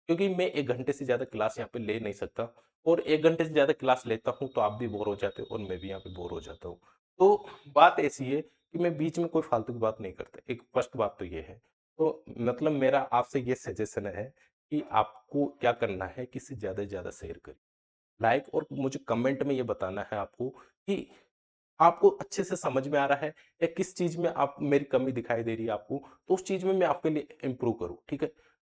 क्योंकि मैं 1 घंटे से ज्यादा क्लास यहाँ पे ले नहीं सकता, और 1 घंटे से ज्यादा क्लास लेता हूँ तो आप भी बोर हो जाते हो और मैं भी यहाँ पे बोर हो जाता हूँ। तो बात ऐसी है कि मैं बीच में कोई फालतू की बात नहीं करता। एक फर्स्ट बात तो ये है। तो मतलब मेरा आपसे ये सजेशन है कि आपको क्या करना है कि इससे ज्यादा से ज्यादा शेयर करिए, लाइक, और मुझे कमेंट में ये बताना है आपको कि आपको अच्छे से समझ में आ रहा है, या किस चीज में आप मेरी कमी दिखाई दे रही है आपको, तो उस चीज में मैं आपके लिए इंप्रूव करूं, ठीक है।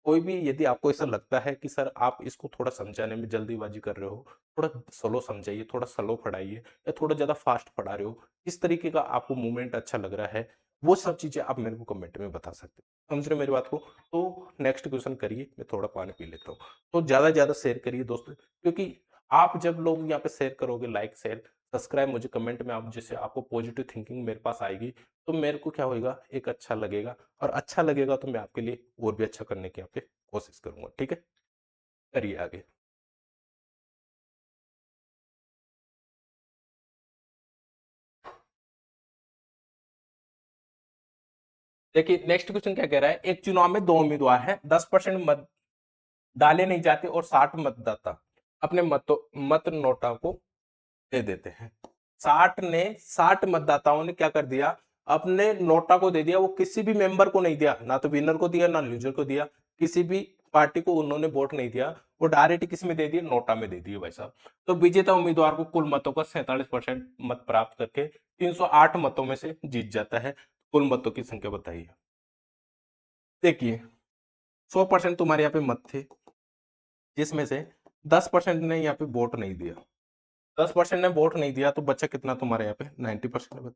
कोई भी यदि आपको ऐसा लगता है कि सर आप इसको थोड़ा समझाने में जल्दीबाजी कर रहे हो, थोड़ा स्लो समझाइए, थोड़ा स्लो पढ़ाइए या थोड़ा ज़्यादा फास्ट पढ़ा रहे हो, इस तरीके का आपको मूवमेंट अच्छा लग रहा है, वो सब चीज़ें आप मेरे को कमेंट में बता सकते हो। समझ रहे हो मेरी बात को? तो नेक्स्ट क्वेश्चन करिए, मैं थोड़ा पानी पी लेता हूँ। तो ज़्यादा से ज़्यादा शेयर करिए दोस्तों, क्योंकि आप जब लोग यहाँ पे शेयर करोगे, लाइक, शेयर, सब्सक्राइब, मुझे कमेंट में आप जैसे आपको पॉजिटिव थिंकिंग मेरे पास आएगी, तो मेरे को क्या होएगा, एक अच्छा लगेगा और अच्छा लगेगा तो मैं आपके लिए और भी अच्छा करने की यहाँ पे कोशिश करूंगा। ठीक है, करिए आगे। देखिए नेक्स्ट क्वेश्चन क्या कह रहा है, एक चुनाव में दो उम्मीदवार हैं, 10% मत डाले नहीं जाते और 60 मतदाता अपने मत नोटा को दे देते हैं। 60 मतदाताओं ने क्या कर दिया, अपने नोटा को दे दिया, वो किसी भी मेंबर को नहीं दिया, ना तो विनर को दिया ना लूजर को दिया, किसी भी पार्टी को उन्होंने वोट नहीं दिया, वो डायरेक्ट किस में दे दिए, नोटा में दे दिए भाई साहब। तो विजेता उम्मीदवार को कुल मतों का 47% मत प्राप्त करके 308 मतों में से जीत जाता है। कुल मतों की संख्या बताइए। देखिए 100% तुम्हारे यहाँ पे मत थे, जिसमें से 10% ने यहाँ पे वोट नहीं दिया, 10% ने वोट नहीं दिया, तो बच्चा कितना तुम्हारे यहाँ पे 90%।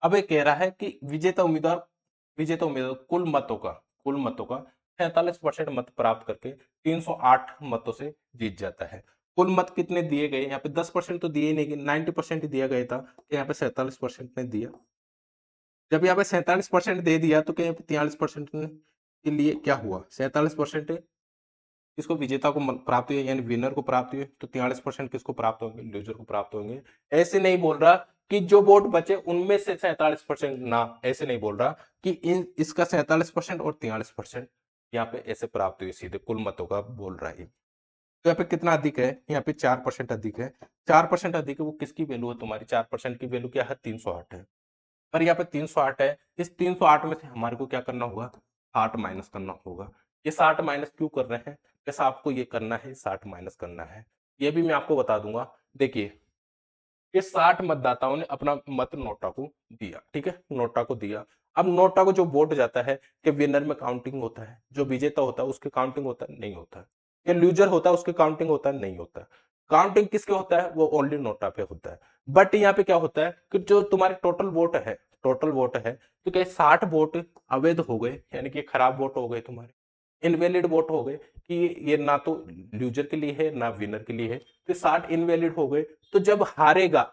अब ये कह रहा है कि विजेता उम्मीदवार कुल मतों का 47% मत प्राप्त करके 308 मतों से जीत जाता है। कुल मत कितने दिए गए यहाँ पे, 10% तो दिए नहीं, 90% ही दिया गया था, तो यहाँ पे 47% ने दिया। जब यहाँ पे 47% दे दिया तो क्या 43% के लिए क्या हुआ, 47% किसको, विजेता को प्राप्त हुए, यानी विनर को प्राप्त हुए, तो 43% किसको प्राप्त होंगे, लूजर को प्राप्त होंगे। ऐसे नहीं बोल रहा कि जो वोट बचे उनमें से 47%, ना ऐसे नहीं बोल रहा कि इन इसका 47% और 43% यहाँ पे ऐसे प्राप्त हुए, सीधे कुल मतों का बोल रहा है। तो यहाँ पे कितना अधिक है, यहाँ पे 4% अधिक है, 4% अधिक है, वो किसकी वैल्यू है, तुम्हारी 4% की वैल्यू क्या है, 308 है। पर यहाँ पे 308 है, इस 308 में से हमारे को क्या करना होगा, 60 माइनस करना होगा। ये 60 माइनस क्यों कर रहे हैं, जैसा आपको ये करना है, 60 माइनस करना है, ये भी मैं आपको बता दूंगा। देखिए ये 60 मतदाताओं ने अपना मत नोटा को दिया, ठीक है, नोटा को दिया। अब नोटा को जो वोट जाता है, कि विनर में काउंटिंग होता है, जो विजेता होता है उसके काउंटिंग होता है, नहीं होता है, या लूजर होता है उसके काउंटिंग होता है, नहीं होता है। काउंटिंग किसके होता है, वो ओनली नोटा पे होता है। बट यहाँ पे क्या होता है कि जो तुम्हारे टोटल वोट है, तो क्या 60 वोट अवैध हो गए, यानी कि खराब वोट हो गए, तुम्हारे इनवैलिड वोट हो गए, कि ये ना तो लूजर के लिए है ना विनर के लिए है, तो 60 इनवैलिड हो गए। तो जब हारेगा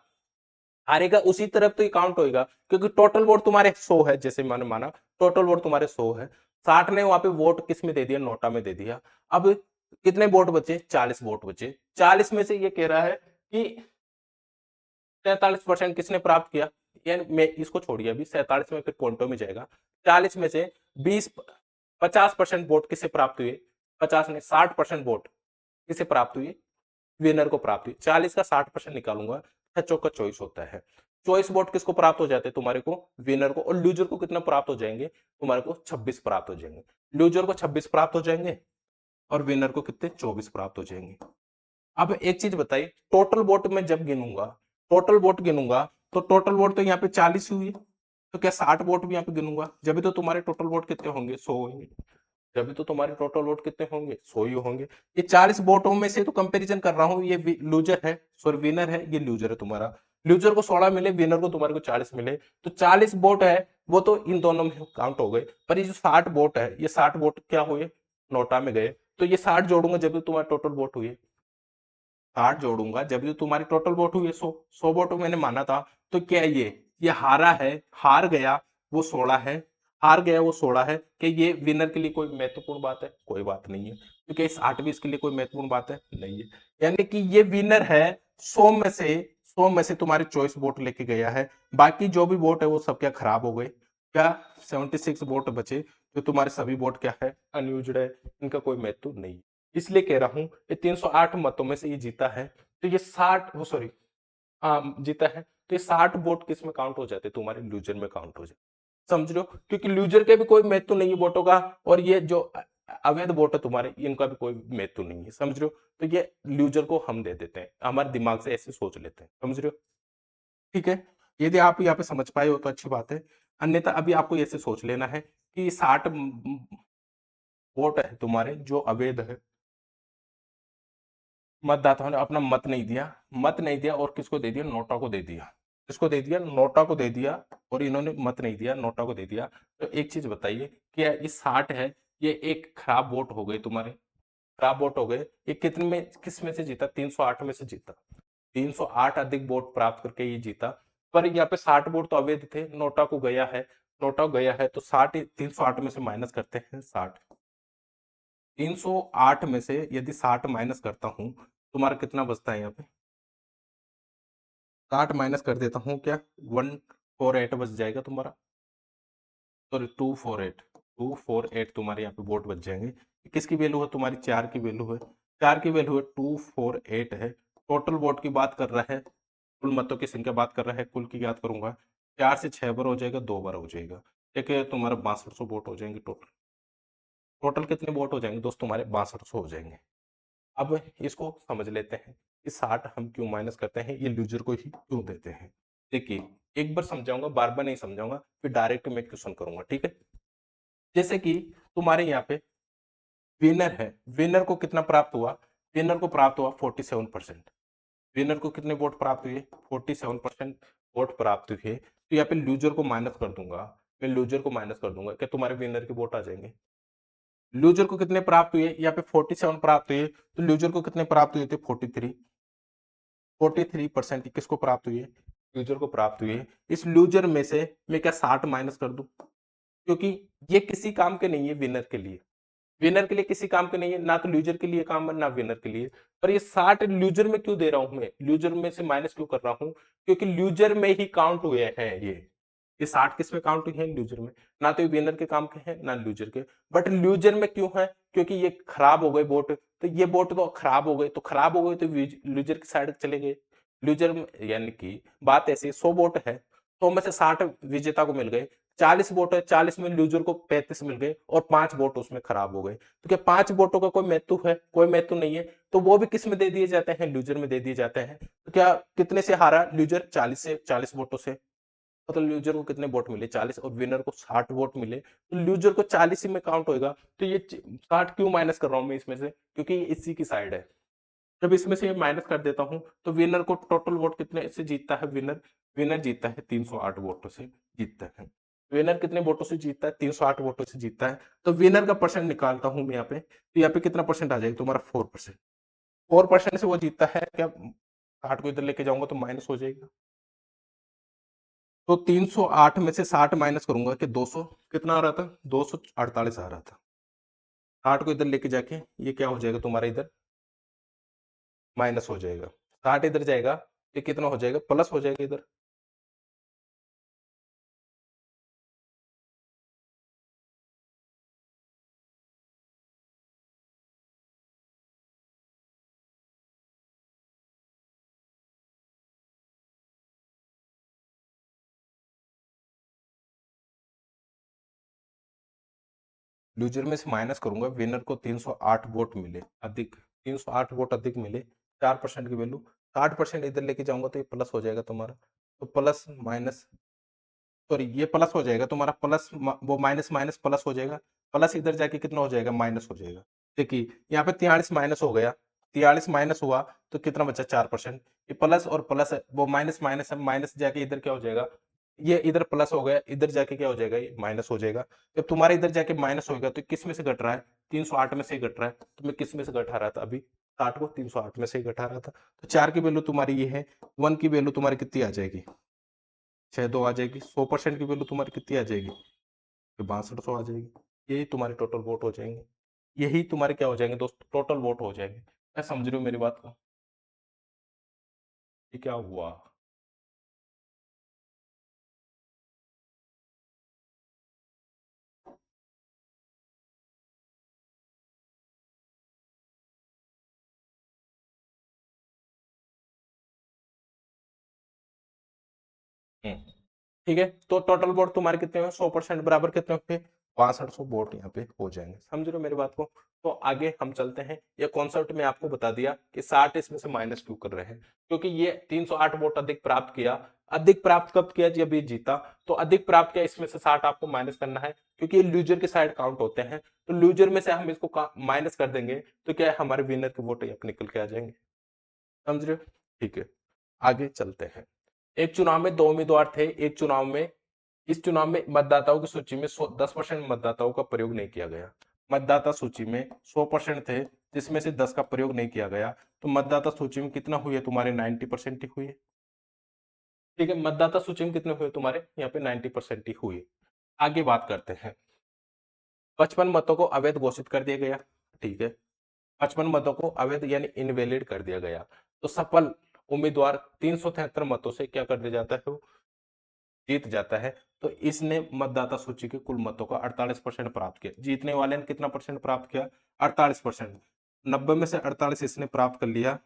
हारेगा उसी तरफ तो ये काउंट होएगा, क्योंकि टोटल वोट तुम्हारे 100 है, जैसे मैंने माना टोटल वोट तुम्हारे 100 है, 60 ने वहां पे वोट किस में दे दिया, नोटा में दे दिया। अब कितने वोट बचे, 40 वोट बचे, 40 में से ये कह रहा है कि 43% किसने प्राप्त किया, यानी मैं इसको छोड़िए, अभी 47 में फिर पॉइंटों में जाएगा। 40 में से 50% वोट किसे प्राप्त हुए, 50 ने 60% वोट किसे प्राप्त हुए, विनर को प्राप्त हुई। 40 का 60% निकालूंगा, 6 चौका 24 होता है। 24 वोट किसको प्राप्त हो जाते हैं, तुम्हारे को, विनर को। और लूजर को कितना प्राप्त हो जाएंगे, तुम्हारे को 26 प्राप्त हो जाएंगे। लूजर को 26 प्राप्त हो जाएंगे और विनर को कितने, 24 प्राप्त हो जाएंगे। अब एक चीज बताइए, टोटल वोट में जब गिनूंगा, टोटल वोट गिनूंगा, तो टोटल वोट तो यहाँ पे 40 हुई, तो क्या 60 वोट भी यहाँ पे गिनूंगा, जब भी तो तुम्हारे टोटल वोट कितने होंगे, 100 होंगे। जब भी तो तुम्हारे टोटल वोट कितने होंगे, 100 ही होंगे। ये 40 वोटों में से तो कंपैरिजन कर रहा हूँ, ये लूजर है, सॉरी विनर है, ये लूजर है तुम्हारा। लूजर को 16 मिले, विनर को तुम्हारे को 40 मिले, तो 40 वोट है वो तो इन दोनों में काउंट हो गए। पर ये जो 60 वोट है, ये 60 वोट क्या हुए, नोटा में गए। तो ये 60 जोड़ूंगा जब भी तुम्हारे टोटल वोट हुए, 60 जोड़ूंगा जब भी तुम्हारी टोटल वोट हुई है, 100 वोट मैंने माना था। तो क्या ये हारा है, हार गया वो 16 है, हार गया वो 16 है, कि ये विनर के लिए कोई महत्वपूर्ण बात है, कोई बात नहीं है, क्योंकि इस 8 भी इसके लिए कोई महत्वपूर्ण बात है, नहीं है। यानी कि ये विनर है, 100 में से 100 में से तुम्हारे चॉइस वोट लेके गया है। बाकी जो भी वोट है वो सब क्या खराब हो गए, क्या 76 वोट बचे, जो तुम्हारे सभी वोट क्या है, अनयूज्ड है, इनका कोई महत्व नहीं। इसलिए कह रहा हूं ये 308 मतों में से ये जीता है, तो ये 60, वो सॉरी, हाँ जीता है, तो ये 60 वोट किस में काउंट हो जाते, तुम्हारे लूजर में काउंट हो जाते। समझ रहे हो, क्योंकि लूजर के भी कोई महत्व नहीं है वोटों का, और ये जो अवैध वोट है तुम्हारे, इनका भी कोई महत्व नहीं है। समझ रहे हो, तो ये लूजर को हम दे देते हैं, हमारे दिमाग से ऐसे सोच लेते हैं। समझ रहे हो, ठीक है। यदि आप यहाँ पे समझ पाए हो तो अच्छी बात है, अन्यथा अभी आपको ऐसे सोच लेना है कि 60 वोट है तुम्हारे जो अवैध है, मतदाताओं ने अपना मत नहीं दिया, मत नहीं दिया और किसको दे दिया, नोटा को दे दिया, किसको दे दिया, नोटा को दे दिया, और इन्होंने मत नहीं दिया, नोटा को दे दिया। तो एक चीज बताइए, क्या ये 60 है, ये एक खराब वोट हो गई तुम्हारे, खराब वोट हो गए। ये कितने में, किस में से जीता, 308 में से जीता, 308 अधिक वोट प्राप्त करके ये जीता। पर यहाँ पे 60 वोट तो अवैध थे, नोटा को गया है, नोटा को गया है, तो 60 308 में से माइनस करते हैं 60, 308 में से यदि 60 माइनस करता हूं, तुम्हारा कितना बचता है यहाँ पे, 60 माइनस कर देता हूँ क्या, 148 बच जाएगा तुम्हारा, सॉरी 248, 248 तुम्हारे यहाँ पे वोट बच जाएंगे। किसकी वैल्यू है तुम्हारी, 4 की वैल्यू है, 4 की वैल्यू है, 248 है। टोटल वोट की बात कर रहा है, कुल मतों की संख्या बात कर रहा है, कुल की याद करूंगा, 4 से 6 बार हो जाएगा, 2 बार हो जाएगा, ठीक है, तुम्हारा 6200 वोट हो जाएंगे टोटल। टोटल कितने वोट हो जाएंगे दोस्त तुम्हारे, 6200 हो जाएंगे। अब इसको समझ लेते हैं कि 60 हम क्यों माइनस करते हैं, ये लूजर को ही क्यों देते हैं। देखिए, एक बार समझाऊंगा, बार बार नहीं समझाऊंगा, फिर डायरेक्ट मैं क्वेश्चन करूंगा, ठीक है। जैसे कि तुम्हारे यहाँ पे विनर है, विनर को कितना प्राप्त हुआ, विनर को प्राप्त हुआ 47%, विनर को कितने वोट प्राप्त हुए, 47% वोट प्राप्त हुए। तो यहाँ पे लूजर को माइनस कर दूंगा, मैं लूजर को माइनस कर दूंगा, क्या तुम्हारे विनर के वोट आ जाएंगे। लूजर को कितने प्राप्त हुए, यहाँ पे 47 प्राप्त हुए, तो लूजर को कितने प्राप्त हुए थे, 43, 43% किसको प्राप्त हुए, लूजर को प्राप्त हुए। इस लूजर में से मैं क्या 60 माइनस कर दूं, क्योंकि ये किसी काम के नहीं है विनर के लिए, विनर के लिए किसी काम के नहीं है, ना तो लूजर के लिए काम है ना विनर के लिए। पर ये 60 लूजर में क्यों दे रहा हूं, मैं लूजर में से माइनस क्यों कर रहा हूं, क्योंकि लूजर में ही काउंट हुए हैं ये 60 किस में काउंट हुए हैं, लूजर में, ना तो ये विनर के काम के हैं ना लूजर के। बट लूजर में क्यों है, क्योंकि ये खराब हो गए वोट, तो ये वोट तो खराब हो गए, तो खराब हो गए तो लूजर की साइड चले गए, लूजर में, यानी कि बात ऐसी, 100 वोट है, 100 में से 60 विजेता को मिल गए, 40 वोट है, 40 में लूजर को 35 मिल गए, और 5 वोट उसमें खराब हो गए। तो क्या 5 वोटों का कोई महत्व है, कोई महत्व नहीं है, तो वो भी किस में दे दिए जाते हैं, लूजर में दे दिए जाते हैं। तो क्या कितने से हारा लूजर, 40 से, 40 वोटों से, मतलब लूजर को कितने वोट मिले, 40, और विनर को 60 वोट मिले, तो लूजर को 40 ही में काउंट होएगा। तो ये 60 क्यों माइनस कर रहा हूं मैं इसमें से, क्योंकि ये इसी की साइड है। जब इसमें से माइनस कर देता हूं, तो विनर को टोटल वोट कितने से जीतता है, विनर, विनर जीतता है 308 वोटों से जीतता है। विनर कितने वोटों से जीतता है, 308 वोटों से जीतता है। तो विनर का परसेंट निकालता हूं मैं यहाँ पे, तो यहाँ पे कितना परसेंट आ जाएगा तुम्हारा, 4%, 4% से वो जीतता है क्या, 60 को इधर लेके जाऊंगा तो माइनस हो जाएगा, तो 308 में से 60 माइनस करूंगा कि 200, कितना आ रहा था, 248 आ रहा था। 60 को इधर लेके जाके ये क्या हो जाएगा तुम्हारा, इधर माइनस हो जाएगा, 60 इधर जाएगा, ये कितना हो जाएगा, प्लस हो जाएगा इधर। लूजर में से माइनस करूंगा, विनर को 308 वोट मिले अधिक, 308 वोट अधिक मिले, 4% की वैल्यू, 60% इधर लेके जाऊंगा तो ये प्लस हो जाएगा तुम्हारा, तो प्लस माइनस, सॉरी ये प्लस हो जाएगा तुम्हारा, प्लस वो माइनस माइनस प्लस हो जाएगा, प्लस इधर जाके कितना हो जाएगा, माइनस हो जाएगा। देखिए यहाँ पे 43 माइनस हो गया, 43 माइनस हुआ तो कितना बचा, 4%, ये प्लस और प्लस है, वो माइनस माइनस है, माइनस जाके इधर क्या हो जाएगा, ये इधर प्लस हो गया, इधर जाके क्या हो जाएगा, ये माइनस हो जाएगा। जब तुम्हारे इधर जाके माइनस होगा तो किस में से घट रहा है, 308 में से ही घट रहा है, तो मैं किस में से घटा रहा था अभी, 60 को 308 में से ही घटा रहा था। तो 4 की वैल्यू तुम्हारी ये है, 1 की वैल्यू तुम्हारी कितनी आ जाएगी, 6 2 आ जाएगी, 100% की वैल्यू तुम्हारी कितनी आ जाएगी, तो 6200 आ जाएगी। यही तुम्हारे टोटल वोट हो जाएंगे, यही तुम्हारे क्या हो जाएंगे दोस्त, टोटल वोट हो जाएंगे। मैं समझ रही हूँ मेरी बात को, ये क्या हुआ। ठीक है, तो टोटल वोट तुम्हारे कितने हुए, 100% बराबर कितने हुए, 6200 वोट यहाँ पे हो जाएंगे। समझ रहे हो मेरी बात को? तो आगे हम चलते हैं। ये कॉन्सेप्ट में आपको बता दिया कि 60 इसमें से माइनस क्यों कर रहे हैं, क्योंकि ये 308 वोट अधिक प्राप्त किया। अधिक प्राप्त कब किया? जब ये जीता। तो अधिक प्राप्त किया, इसमें से 60 आपको माइनस करना है, क्योंकि ये लूजर के साइड काउंट होते हैं। तो लूजर में से हम इसको माइनस कर देंगे, तो क्या है, हमारे विनर के वोट यहाँ पे निकल के आ जाएंगे। समझ रहे हो? ठीक है, आगे चलते हैं। एक चुनाव में दो उम्मीदवार थे। एक चुनाव में, इस चुनाव में मतदाताओं की सूची में 10% मतदाताओं का प्रयोग नहीं किया गया। मतदाता सूची में 100% थे, जिसमें से 10 का प्रयोग नहीं किया गया। तो मतदाता सूची में कितना हुए तुम्हारे? 90% ही हुए। ठीक है, मतदाता सूची में कितने हुए तुम्हारे? यहाँ पे 90% ही हुए। आगे बात करते हैं। 55 मतों को अवैध घोषित कर दिया गया। ठीक है, 55 मतों को अवैध यानी इनवैलिड कर दिया गया। तो सफल उम्मीदवार 373 मतों से क्या कर दिया जाता है? वो जीत जाता है। तो इसने मतदाता सूची के कुल मतों का 48% प्राप्त किया। जीतने वाले ने कितना परसेंट प्राप्त किया? 48%। 90 में से 48 इसने प्राप्त कर लिया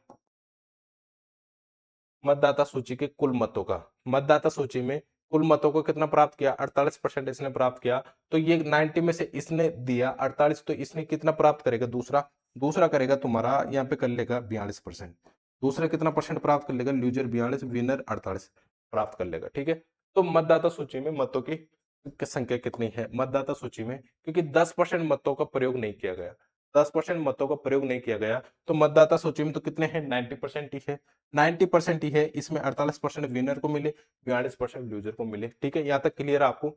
मतदाता सूची के कुल मतों का। मतदाता सूची में कुल मतों को कितना प्राप्त किया? 48% इसने प्राप्त किया। तो ये 90 में से इसने दिया 48, तो इसने कितना प्राप्त करेगा? दूसरा दूसरा करेगा तुम्हारा, यहाँ पे कर लेगा 42%। दूसरा कितना परसेंट प्राप्त कर लेगा? लूजर 42, विनर 48 प्राप्त कर लेगा। ठीक है, तो मतदाता सूची में मतों की संख्या कितनी है मतदाता सूची में? क्योंकि 10% मतों का प्रयोग नहीं किया गया, 10% मतों का प्रयोग नहीं किया गया, तो मतदाता सूची में तो कितने हैं? 90% ही है। 90% ही है, इसमें 48% विनर को मिले, 42% लूजर को मिले। ठीक है, यहाँ तक क्लियर है आपको?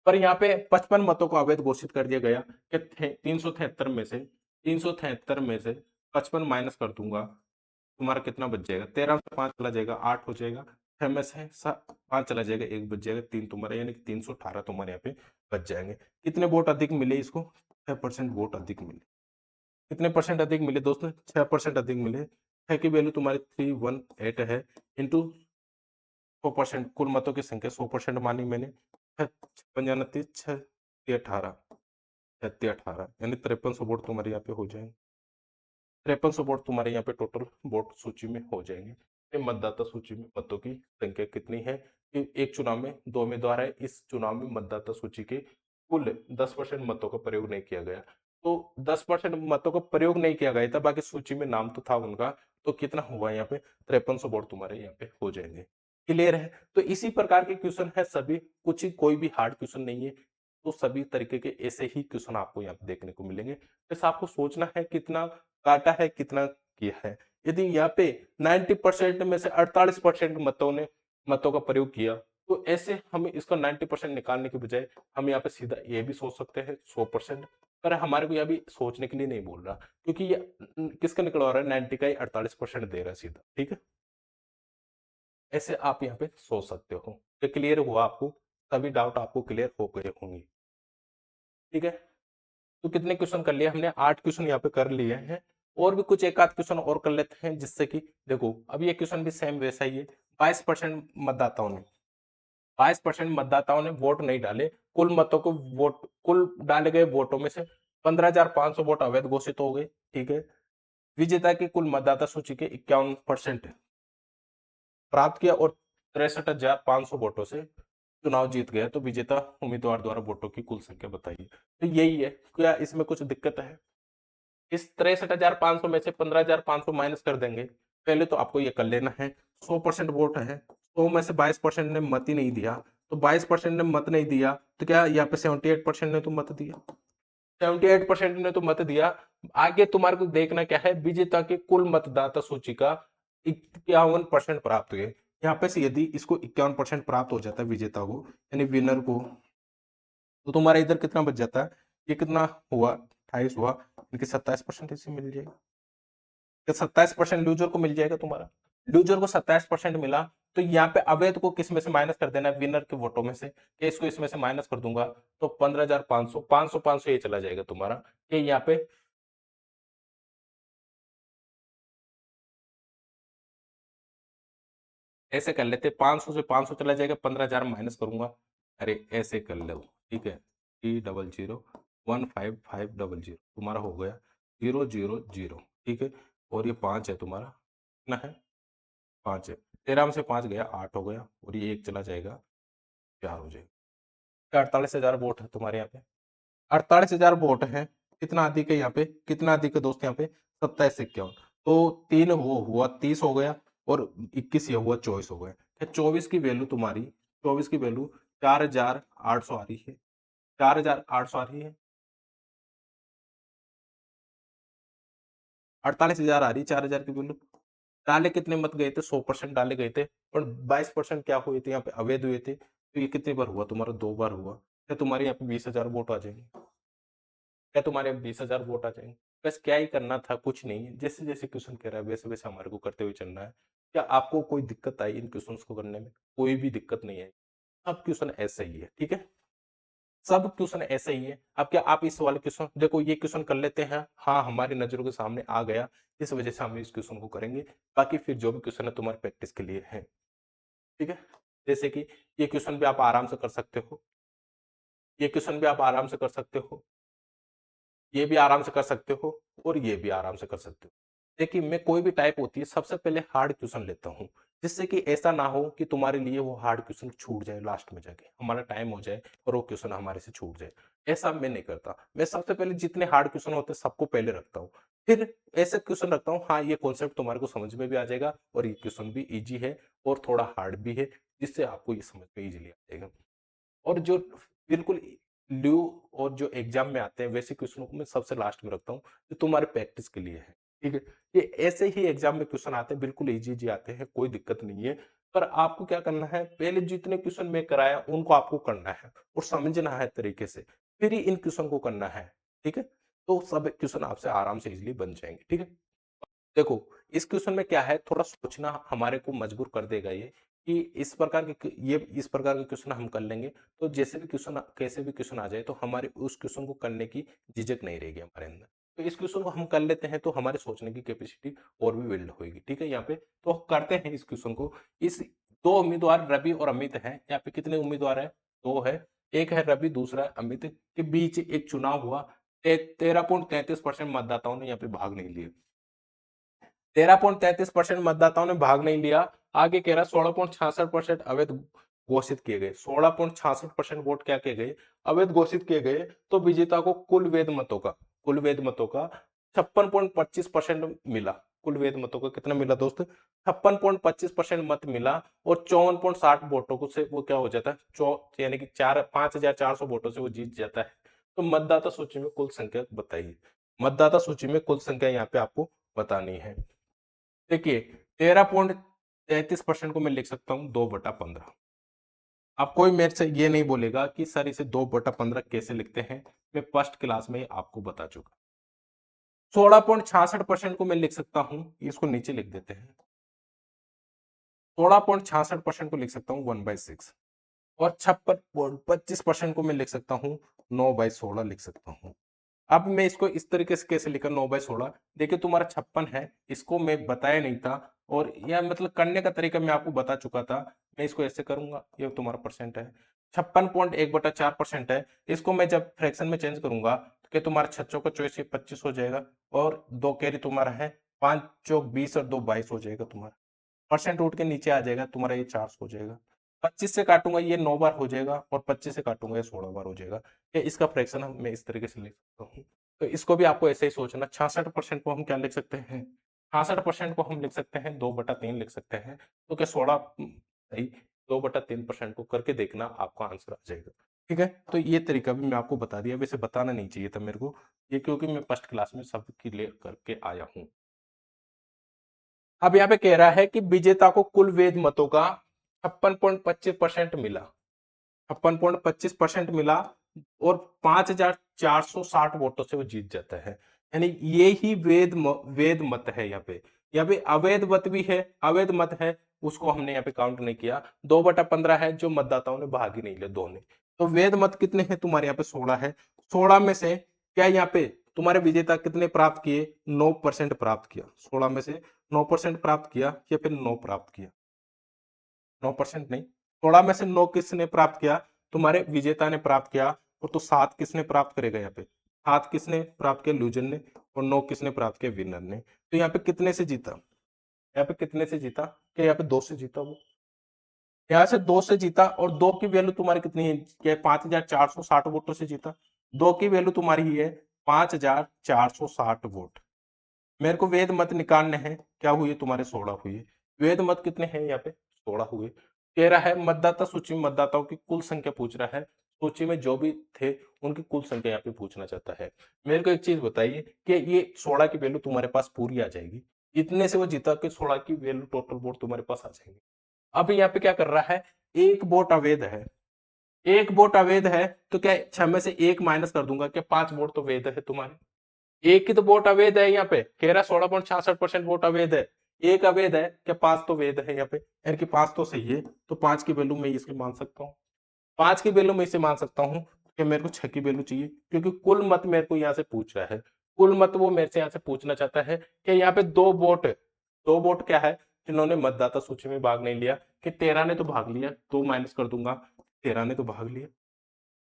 पर यहाँ पे 55 मतों को अवैध घोषित कर दिया गया कि 373 में से 55 माइनस कर दूंगा, तुम्हारा कितना बच जाएगा? 13 में 5 चला जाएगा, 8 हो जाएगा। 6 में से 5 चला जाएगा, 1 बच जाएगा, 3 तुम्हारा, यानी कि 318 तुम्हारे यहाँ पे बच जाएंगे। कितने वोट अधिक मिले इसको? 6% वोट अधिक मिले। कितने परसेंट अधिक मिले दोस्तों? 6% अधिक मिले। 6 की वैल्यू तुम्हारी 318 है, इंटू 100%। कुल मतों की संख्या 100% मानी मैंने। 18, 18 यानी 5300 वोट तुम्हारे यहाँ पे हो जाएंगे। 5300 वोट तुम्हारे यहाँ पे टोटल वोट सूची में हो जाएंगे। ये मतदाता सूची में मतों की संख्या कितनी है? कि एक चुनाव में दो उम्मीदवार है, इस चुनाव में मतदाता सूची के कुल 10% मतों का प्रयोग नहीं किया गया। तो 10% मतों का प्रयोग नहीं किया गया था, बाकी सूची में नाम तो था उनका। तो कितना हुआ यहाँ पे? 5300 वोट तुम्हारे यहाँ पे हो जाएंगे। क्लियर है? तो इसी प्रकार के क्वेश्चन है सभी, कुछ ही, कोई भी हार्ड क्वेश्चन नहीं है। तो सभी तरीके के ऐसे ही क्वेश्चन आपको यहाँ पे देखने को मिलेंगे। बस आपको सोचना है कितना काटा है, कितना किया है। यदि यहाँ पे 90% में से 48% मतों का प्रयोग किया, तो ऐसे हमें इसका 90% निकालने के बजाय हम यहाँ पे सीधा ये भी सोच सकते हैं 100%। पर हमारे को यहाँ भी सोचने के लिए नहीं बोल रहा, क्योंकि ये किसका निकलवा रहा है? 90 का ही 48% दे रहा है सीधा। ठीक है, ऐसे आप यहाँ पे सोच सकते हो। ये क्लियर हुआ आपको? सभी डाउट आपको क्लियर हो गए होंगे। ठीक है, तो कितने क्वेश्चन कर लिए हमने? 8 क्वेश्चन यहाँ पे कर लिए हैं। और भी कुछ एक आध क्वेश्चन और कर लेते हैं, जिससे कि देखो अब ये क्वेश्चन भी सेम वैसा ही है। 22% मतदाताओं ने 22% मतदाताओं ने वोट नहीं डाले। कुल मतों को वोट, कुल डाले गए वोटों में से 15,500 वोट अवैध घोषित हो गए। ठीक है, विजेता की कुल मतदाता सूची के 51% प्राप्त किया और 63,500 वोटों से चुनाव जीत गया। तो विजेता उम्मीदवार द्वारा वोटों की कुल संख्या बताइए। तो यही है, क्या इसमें कुछ दिक्कत है? इस 63,500 में से 15,500 माइनस कर देंगे। पहले तो आपको ये कर लेना है, 100% वोट है, 100 में से 22% ने मत ही नहीं दिया। तो 22% ने मत नहीं दिया, तो क्या यहाँ पे 78% ने तो मत दिया? 78% ने तो मत दिया। आगे तुम्हारे को देखना क्या है? विजेता के कुल मतदाता सूची का 51% प्राप्त हुए। यहाँ पे से यदि इसको 51% प्राप्त हो जाता है विजेता को, यानी विनर को, तो तुम्हारा इधर कितना बच जाता है? ये कितना हुआ? 28 हुआ, इनके 27% इसे मिल जाएगा। 27% लूजर को मिल जाएगा तुम्हारा। लूजर को 27% मिला, तो यहाँ पे अवैध को किस में से माइनस कर देना है? विनर के वोटों में से। कि इसको इसमें से माइनस कर दूंगा, तो 15,500, 500 500 ये चला जाएगा तुम्हारा। ये यहाँ पे ऐसे कर लेते, 500 से 500 चला जाएगा, 15,000 माइनस करूंगा। अरे ऐसे कर लो। ठीक है, 300 15500 तुम्हारा हो गया 000। ठीक है, और ये 5 है तुम्हारा, कितना है? 5 है। 13 में से 5 गया, 8 हो गया, और ये 1 चला जाएगा, 4 हो जाएगा। 48,000 वोट है तुम्हारे यहाँ पे। 48,000 वोट है, कितना अधिक है यहाँ पे, कितना अधिक है दोस्त यहाँ पे, 27 से 51, तो 3 वो हुआ 30 हो गया, और 21 ये हुआ 24 हो गया। 24 की वैल्यू तुम्हारी, 24 की वैल्यू 4,800 आ रही है, 4,800 आ रही है, 48,000 आ रही है 4,000 की वैल्यू। डाले कितने मत गए थे, 100% डाले गए थे, और 22% क्या हुए थे यहाँ पे, अवैध हुए थे। तो ये कितनी बार हुआ तुम्हारा, 2 बार हुआ। क्या तुम्हारे यहाँ पे 20,000 वोट आ जाएंगे, क्या तुम्हारे यहाँ 20,000 वोट आ जाएंगे। बस क्या ही करना था, कुछ नहीं, जैसे जैसे क्वेश्चन कह रहा है वैसे वैसे हमारे को करते हुए चलना है। क्या आपको कोई दिक्कत आई इन क्वेश्चन को करने में, कोई भी दिक्कत नहीं है, सब क्वेश्चन ऐसे ही है, ठीक है, सब क्वेश्चन ऐसे ही है। अब क्या आप इस वाले क्वेश्चन देखो, ये क्वेश्चन कर लेते हैं, हाँ हमारी नजरों के सामने आ गया, इस वजह से हम इस क्वेश्चन को करेंगे। बाकी फिर जो भी क्वेश्चन है तुम्हारे प्रैक्टिस के लिए है, ठीक है। जैसे कि ये क्वेश्चन भी आप आराम से कर सकते हो, ये क्वेश्चन भी आप आराम से कर सकते हो, ये भी आराम से कर सकते हो, और ये भी आराम से कर सकते हो। देखिए मैं कोई भी टाइप होती है सबसे पहले हार्ड क्वेश्चन लेता हूँ, जिससे कि ऐसा ना हो कि तुम्हारे लिए वो हार्ड क्वेश्चन छूट जाए, लास्ट में जाके हमारा टाइम हो जाए और वो क्वेश्चन हमारे से छूट जाए। ऐसा मैं नहीं करता, मैं सबसे पहले जितने हार्ड क्वेश्चन होते हैं सबको पहले रखता हूँ, फिर ऐसे क्वेश्चन रखता हूँ, हाँ ये कॉन्सेप्ट तुम्हारे को समझ में भी आ जाएगा, और ये क्वेश्चन भी ईजी है और थोड़ा हार्ड भी है, जिससे आपको ये समझ में इजीली आ जाएगा। और जो बिल्कुल ड्यू और जो एग्जाम में आते हैं वैसे क्वेश्चनों को मैं सबसे लास्ट में रखता हूँ, जो तुम्हारे प्रैक्टिस के लिए है, ठीक है। ये ऐसे ही एग्जाम में क्वेश्चन आते हैं, बिल्कुल इजी इजी आते हैं, कोई दिक्कत नहीं है। पर आपको क्या करना है, पहले जितने क्वेश्चन मैं कराया उनको आपको करना है और समझना है तरीके से, फिर ही इन क्वेश्चन को करना है, ठीक है। तो सब क्वेश्चन आपसे आराम से इजिली बन जाएंगे, ठीक है। देखो इस क्वेश्चन में क्या है, थोड़ा सोचना हमारे को मजबूर कर देगा ये, कि इस प्रकार के ये इस प्रकार के क्वेश्चन हम कर लेंगे, तो जैसे भी क्वेश्चन कैसे भी क्वेश्चन आ जाए तो हमारे उस क्वेश्चन को करने की झिझक नहीं रहेगी हमारे अंदर। तो इस क्वेश्चन को हम कर लेते हैं तो हमारे सोचने की कैपेसिटी और भी बिल्ड होगी, ठीक है। यहाँ पे तो करते हैं इस क्वेश्चन को। इस दो उम्मीदवार रवि और अमित हैं, यहाँ पे कितने उम्मीदवार है, दो है, एक है रवि दूसरा है अमित, के बीच एक चुनाव हुआ, 13.33% मतदाताओं ने यहाँ पे भाग नहीं लिया, 13.33% मतदाताओं ने भाग नहीं लिया। आगे कह रहा 16.66% अवैध घोषित किए गए, 16.66% वोट क्या किए गए, अवैध घोषित किए गए। तो विजेता को कुल वैध मतों का 56.25% मिला। कुल वैध मतों का कितना मिला दोस्त, 56.25% मत मिला, और 54.60 वोटों को से वो क्या हो जाता है, यानी कि 5,400 वोटों से वो जीत जाता है। तो मतदाता सूची में कुल संख्या बताइए, मतदाता सूची में कुल संख्या यहाँ पे आपको बतानी है। देखिए 13.33% को मैं लिख सकता हूं 2/15। अब कोई मेरे से ये नहीं बोलेगा कि सर इसे 2/15 कैसे लिखते हैं, मैं फर्स्ट क्लास में ही आपको बता चुका। 16.66% को मैं लिख सकता हूं, इसको नीचे लिख देते हैं, 16.66% को लिख सकता हूँ 1/6, और 56.25% को मैं लिख सकता हूँ 9/16 लिख सकता हूँ। अब मैं इसको इस तरीके से कैसे लिखा 9/16, देखिए तुम्हारा 56 है, इसको मैं बताया नहीं था, और यह मतलब करने का तरीका मैं आपको बता चुका था। मैं इसको ऐसे करूंगा, ये तुम्हारा परसेंट है, 56.1/4% है, इसको मैं जब फ्रैक्शन में चेंज करूंगा तो क्या तुम्हारा 6 का चॉइस 25 हो जाएगा, और 2 कैरी तुम्हारा है, 5 चौक 20 और 2 22 हो जाएगा तुम्हारा, परसेंट उठ के नीचे आ जाएगा तुम्हारा, ये 400 हो जाएगा। 25 से काटूंगा ये 9 बार हो जाएगा, और 25 से काटूंगा ये 16 बार हो जाएगा। ये इसका फ्रैक्शन हम मैं इस तरीके से लिख सकता हूँ। तो इसको भी आपको ऐसे ही सोचना, 66% को हम क्या लिख सकते हैं, 66% को हम लिख सकते हैं 2/3 लिख सकते हैं। तो क्या 16 सही, 2/3% को करके देखना, आपका आंसर आ जाएगा, ठीक है। तो ये तरीका भी मैं आपको बता दिया, वैसे बताना नहीं चाहिए था मेरे को ये, क्योंकि मैं फर्स्ट क्लास में सब क्लियर करके आया हूँ। अब यहाँ पे कह रहा है कि विजेता को कुल वैध मतों का 56.25% मिला, 56.25% मिला, और 5,460 वोटों से वो जीत जाता है। यानी ये ही वेद मत है। यहाँ पे अवैध मत भी है, अवैध मत है, उसको हमने यहाँ पे काउंट नहीं किया। 2/15 है जो मतदाताओं ने भाग ही नहीं लिया, दो ने। तो वेद मत कितने हैं तुम्हारे यहाँ पे, 16 है। 16 में से क्या यहाँ पे तुम्हारे विजेता कितने प्राप्त किए, 9% प्राप्त किया, 16 में से 9% प्राप्त किया, या फिर 9 प्राप्त किया, 9% नहीं, 16 में से 9 किसने प्राप्त किया, तुम्हारे विजेता ने प्राप्त किया। और तो 7 किसने प्राप्त करेगा यहाँ पे, 7 किसने प्राप्त किया, लूजर ने, और 9 किसने प्राप्त किया, विनर ने। तो यहाँ पे कितने से जीता, यहाँ पे कितने से जीता, क्या यहाँ पे 2 से जीता वो, यहाँ से 2 से जीता, और 2 की वैल्यू तुम्हारी कितनी है, क्या 5,460 वोटों से जीता। 2 की वैल्यू तुम्हारी है 5460 वोट। मेरे को वेद मत निकालने हैं, क्या हुए तुम्हारे 16 हुए। वेद मत कितने हैं यहाँ पे 16 हुए। कह रहा है मतदाता सूची में मतदाताओं की कुल संख्या पूछ रहा है, सूची में जो भी थे उनकी कुल संख्या यहाँ पे पूछना चाहता है। मेरे को एक चीज बताइए कि ये 16 की वैल्यू तुम्हारे पास पूरी आ जाएगी, इतने से वो जीता के 16 की वैल्यू टोटल वोट तुम्हारे पास आ जाएंगे। अब यहाँ पे क्या कर रहा है, एक वोट अवैध है, एक वोट अवैध है तो क्या 6 में से एक माइनस कर दूंगा, क्या 5 वोट तो वैध है तुम्हारे। एक ही तो वोट अवैध है यहाँ पे, कह रहा 16.66% वोट अवैध है, एक अवैध है, क्या 5 तो वैध है यहाँ पे, यानी कि 5 तो सही है, तो 5 की वैल्यू मैं इसकी मान सकता हूँ। 5 की वैल्यू मैं इसे मान सकता हूँ कि मेरे को 6 की वैल्यू चाहिए, क्योंकि कुल मत मेरे को यहाँ से पूछ रहा है। कुल मत वो मेरे से यहाँ से पूछना चाहता है कि यहाँ पे दो वोट क्या है जिन्होंने मतदाता सूची में भाग नहीं लिया, कि 13 ने तो भाग लिया, तो माइनस कर दूंगा, 13 ने तो भाग लिया।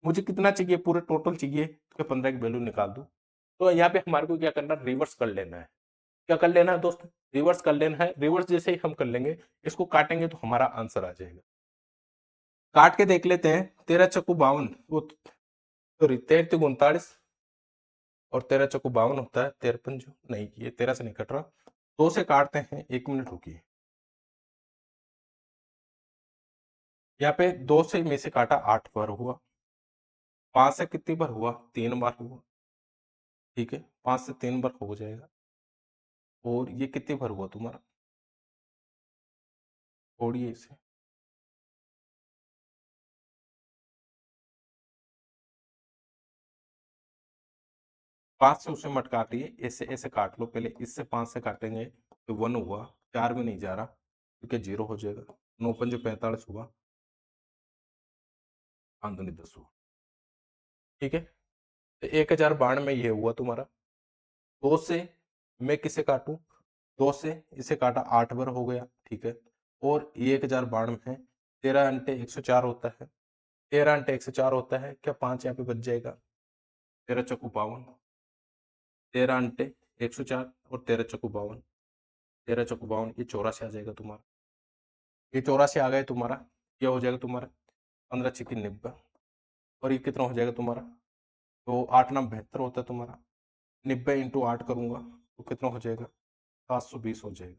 मुझे कितना चाहिए, पूरे टोटल चाहिए, तो 15 की वैल्यू निकाल दूं। तो यहाँ पे हमारे को क्या करना, रिवर्स कर लेना है। क्या कर लेना है दोस्त, रिवर्स कर लेना है। रिवर्स जैसे ही हम कर लेंगे, इसको काटेंगे तो हमारा आंसर आ जाएगा। काट के देख लेते हैं, 13 चक्कू 52, वो सॉरी 13 तिग 39, और 13 चक्कू 52 होता है, 13 पंजू नहीं, ये 13 से नहीं कट रहा, 2 से काटते हैं, 1 मिनट रुकिए। यहाँ पे 2 से में से काटा 8 बार हुआ, 5 से कितनी बार हुआ, 3 बार हुआ, ठीक है, 5 से 3 बार हो जाएगा। और ये कितनी बार हुआ तुम्हारा, छोड़िए इसे, 5 से उसे मत काटिए, ऐसे ऐसे काट लो पहले, इससे 5 से काटेंगे तो 1 हुआ, 4 में नहीं जा रहा क्योंकि 0 हो जाएगा, 9 पंजे 45 हुआ, 5 दूनी 10 हुआ, ठीक है। तो 1092 में ये हुआ तुम्हारा। 2 से मैं किसे काटूं, 2 से इसे काटा 8 बार हो गया, ठीक है। और ये 1092 है, 13 × 104 होता है, 13 × 104 होता है, क्या 5 यहाँ पे बच जाएगा, 13 चक्कू 52, 13 × 104 और 13 चक्कू 52, 13 चक्कू 52, ये 84 आ जाएगा तुम्हारा। ये 84 आ गए तुम्हारा, क्या हो जाएगा तुम्हारा, 15 × 6 = 90, और ये कितना हो जाएगा तुम्हारा, तो 8×9 = 72 होता है तुम्हारा। 90 × 8 करूंगा तो कितना हो जाएगा, 720 हो जाएगा।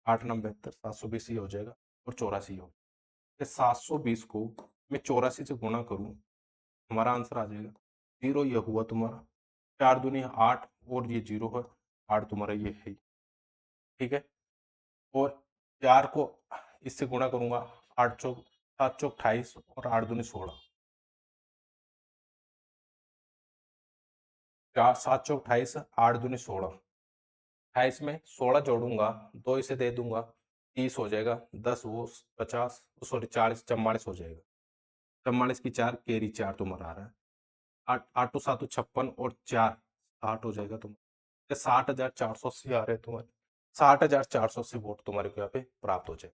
8×9 = 72, 720 ही हो जाएगा, और 84 हो, 720 को मैं 84 से गुणा करूं, हमारा आंसर आ जाएगा 0, ये हुआ तुम्हारा। 4 दूनी 8, और ये 0 है, 8 तुम्हारा ये है, ठीक है। और 4 को इससे गुणा करूंगा, 7 चौक 28, और 8 दूनी 16, 7 चौक 28, 8 दूनी 16, 28 में 16 जोड़ूंगा, 2 इसे दे दूंगा, 30 हो जाएगा, 10 वो 50, सॉरी 40, 44 हो जाएगा। 44 की 4 केरी 4 तुम्हारा आ रहा है, 8 8 तो 7 56, और 4 60 हो जाएगा तुम्हारा, 60,480 आ रहे हैं तुम्हारे, 60,480 वोट तुम्हारे को यहाँ पे प्राप्त हो जाए,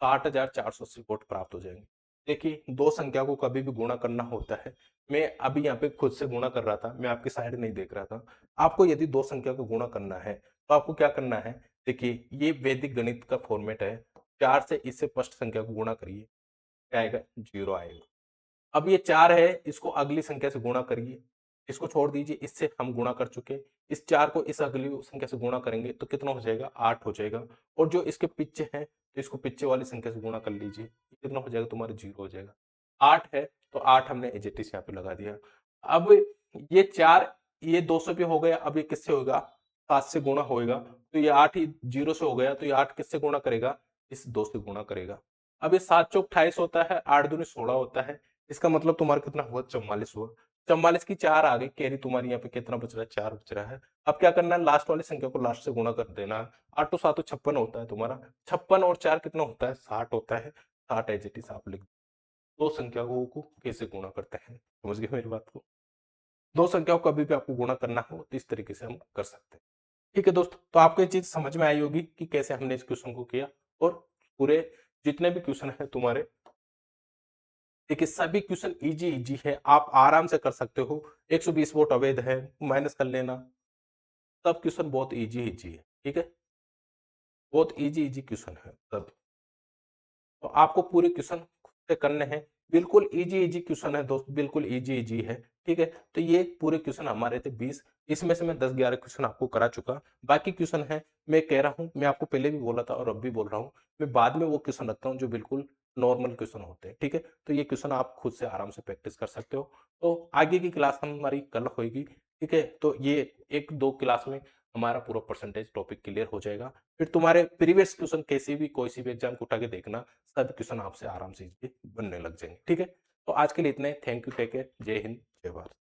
60,480 वोट प्राप्त हो जाएंगे। देखिए, दो संख्या को कभी भी गुणा करना होता है, मैं अभी यहाँ पे खुद से गुणा कर रहा था, मैं आपकी साइड नहीं देख रहा था। आपको यदि दो संख्या को गुणा करना है तो आपको क्या करना है, देखिए ये वैदिक गणित का फॉर्मेट है, 4 से इससे स्पष्ट संख्या को गुणा करिए, क्या आएगा, 0 आएगा। अब ये 4 है, इसको अगली संख्या से गुणा करिए, इसको छोड़ दीजिए, इससे हम गुणा कर चुके, इस 4 को इस अगली संख्या से गुणा करेंगे तो कितना हो जाएगा, 8 हो जाएगा। और जो इसके पीछे हैं तो इसको पीछे वाली संख्या से गुणा कर लीजिए, कितना हो जाएगा तुम्हारा, 0 हो जाएगा। 8 है तो 8 हमने एज इट इज यहाँ पे लगा दिया। अब ये 4, ये 2 से भी हो गया, अब ये किससे होगा, 7 से गुणा होएगा, तो ये 8 ही 0 से हो गया, तो ये 8 किससे गुणा करेगा, इस 2 से गुणा करेगा। अब ये 7 चौक 28 होता है, 8 दूनी 16 होता है, इसका मतलब तुम्हारा कितना हुआ, 44 हुआ। 44 की 4 आ गई कैरी तुम्हारी, यहाँ पे कितना बच रहा है, 4 बच रहा है। अब क्या करना है, लास्ट वाली संख्या को लास्ट से गुणा कर देना। 8 तो 7 56 होता है तुम्हारा, 56 और 4 कितना होता है, 60 होता है। 60 एज इट इज आप लिख दो संख्याओं को कैसे गुणा करते हैं, समझ गए मेरी बात को। दो संख्याओं को कभी भी आपको गुणा करना हो तो इस तरीके से हम कर सकते हैं। ठीक है दोस्त, तो आपको ये चीज समझ में आई होगी कि कैसे हमने इस क्वेश्चन को किया। और पूरे जितने भी क्वेश्चन है तुम्हारे, देखिए सभी क्वेश्चन इजी इजी है, आप आराम से कर सकते हो। 120 वोट अवैध है, माइनस कर लेना, सब क्वेश्चन बहुत इजी इजी है, ठीक है, बहुत इजी इजी क्वेश्चन है सब। तो आपको पूरे क्वेश्चन खुद से करने हैं, बिल्कुल इजी क्वेश्चन है दोस्त, बिल्कुल इजी है। ठीक है, तो ये पूरे क्वेश्चन हमारे थे 20, इसमें से मैं 10-11 क्वेश्चन आपको करा चुका। बाकी क्वेश्चन है, मैं कह रहा हूँ, मैं आपको पहले भी बोला था और अब भी बोल रहा हूँ, मैं बाद में वो क्वेश्चन रखता हूँ जो बिल्कुल नॉर्मल क्वेश्चन होते हैं। ठीक है, तो ये क्वेश्चन आप खुद से आराम से प्रैक्टिस कर सकते हो। तो आगे की क्लास हमारी कल होगी। ठीक है, तो ये 1-2 क्लास में हमारा पूरा परसेंटेज टॉपिक क्लियर हो जाएगा। फिर तुम्हारे प्रीवियस क्वेश्चन कैसे भी कोई सी भी एग्जाम को उठा के देखना, सब क्वेश्चन आपसे आराम से इजी बनने लग जाएंगे। ठीक है, तो आज के लिए इतना ही। थैंक यू, टेक केयर, जय हिंद, जय भारत।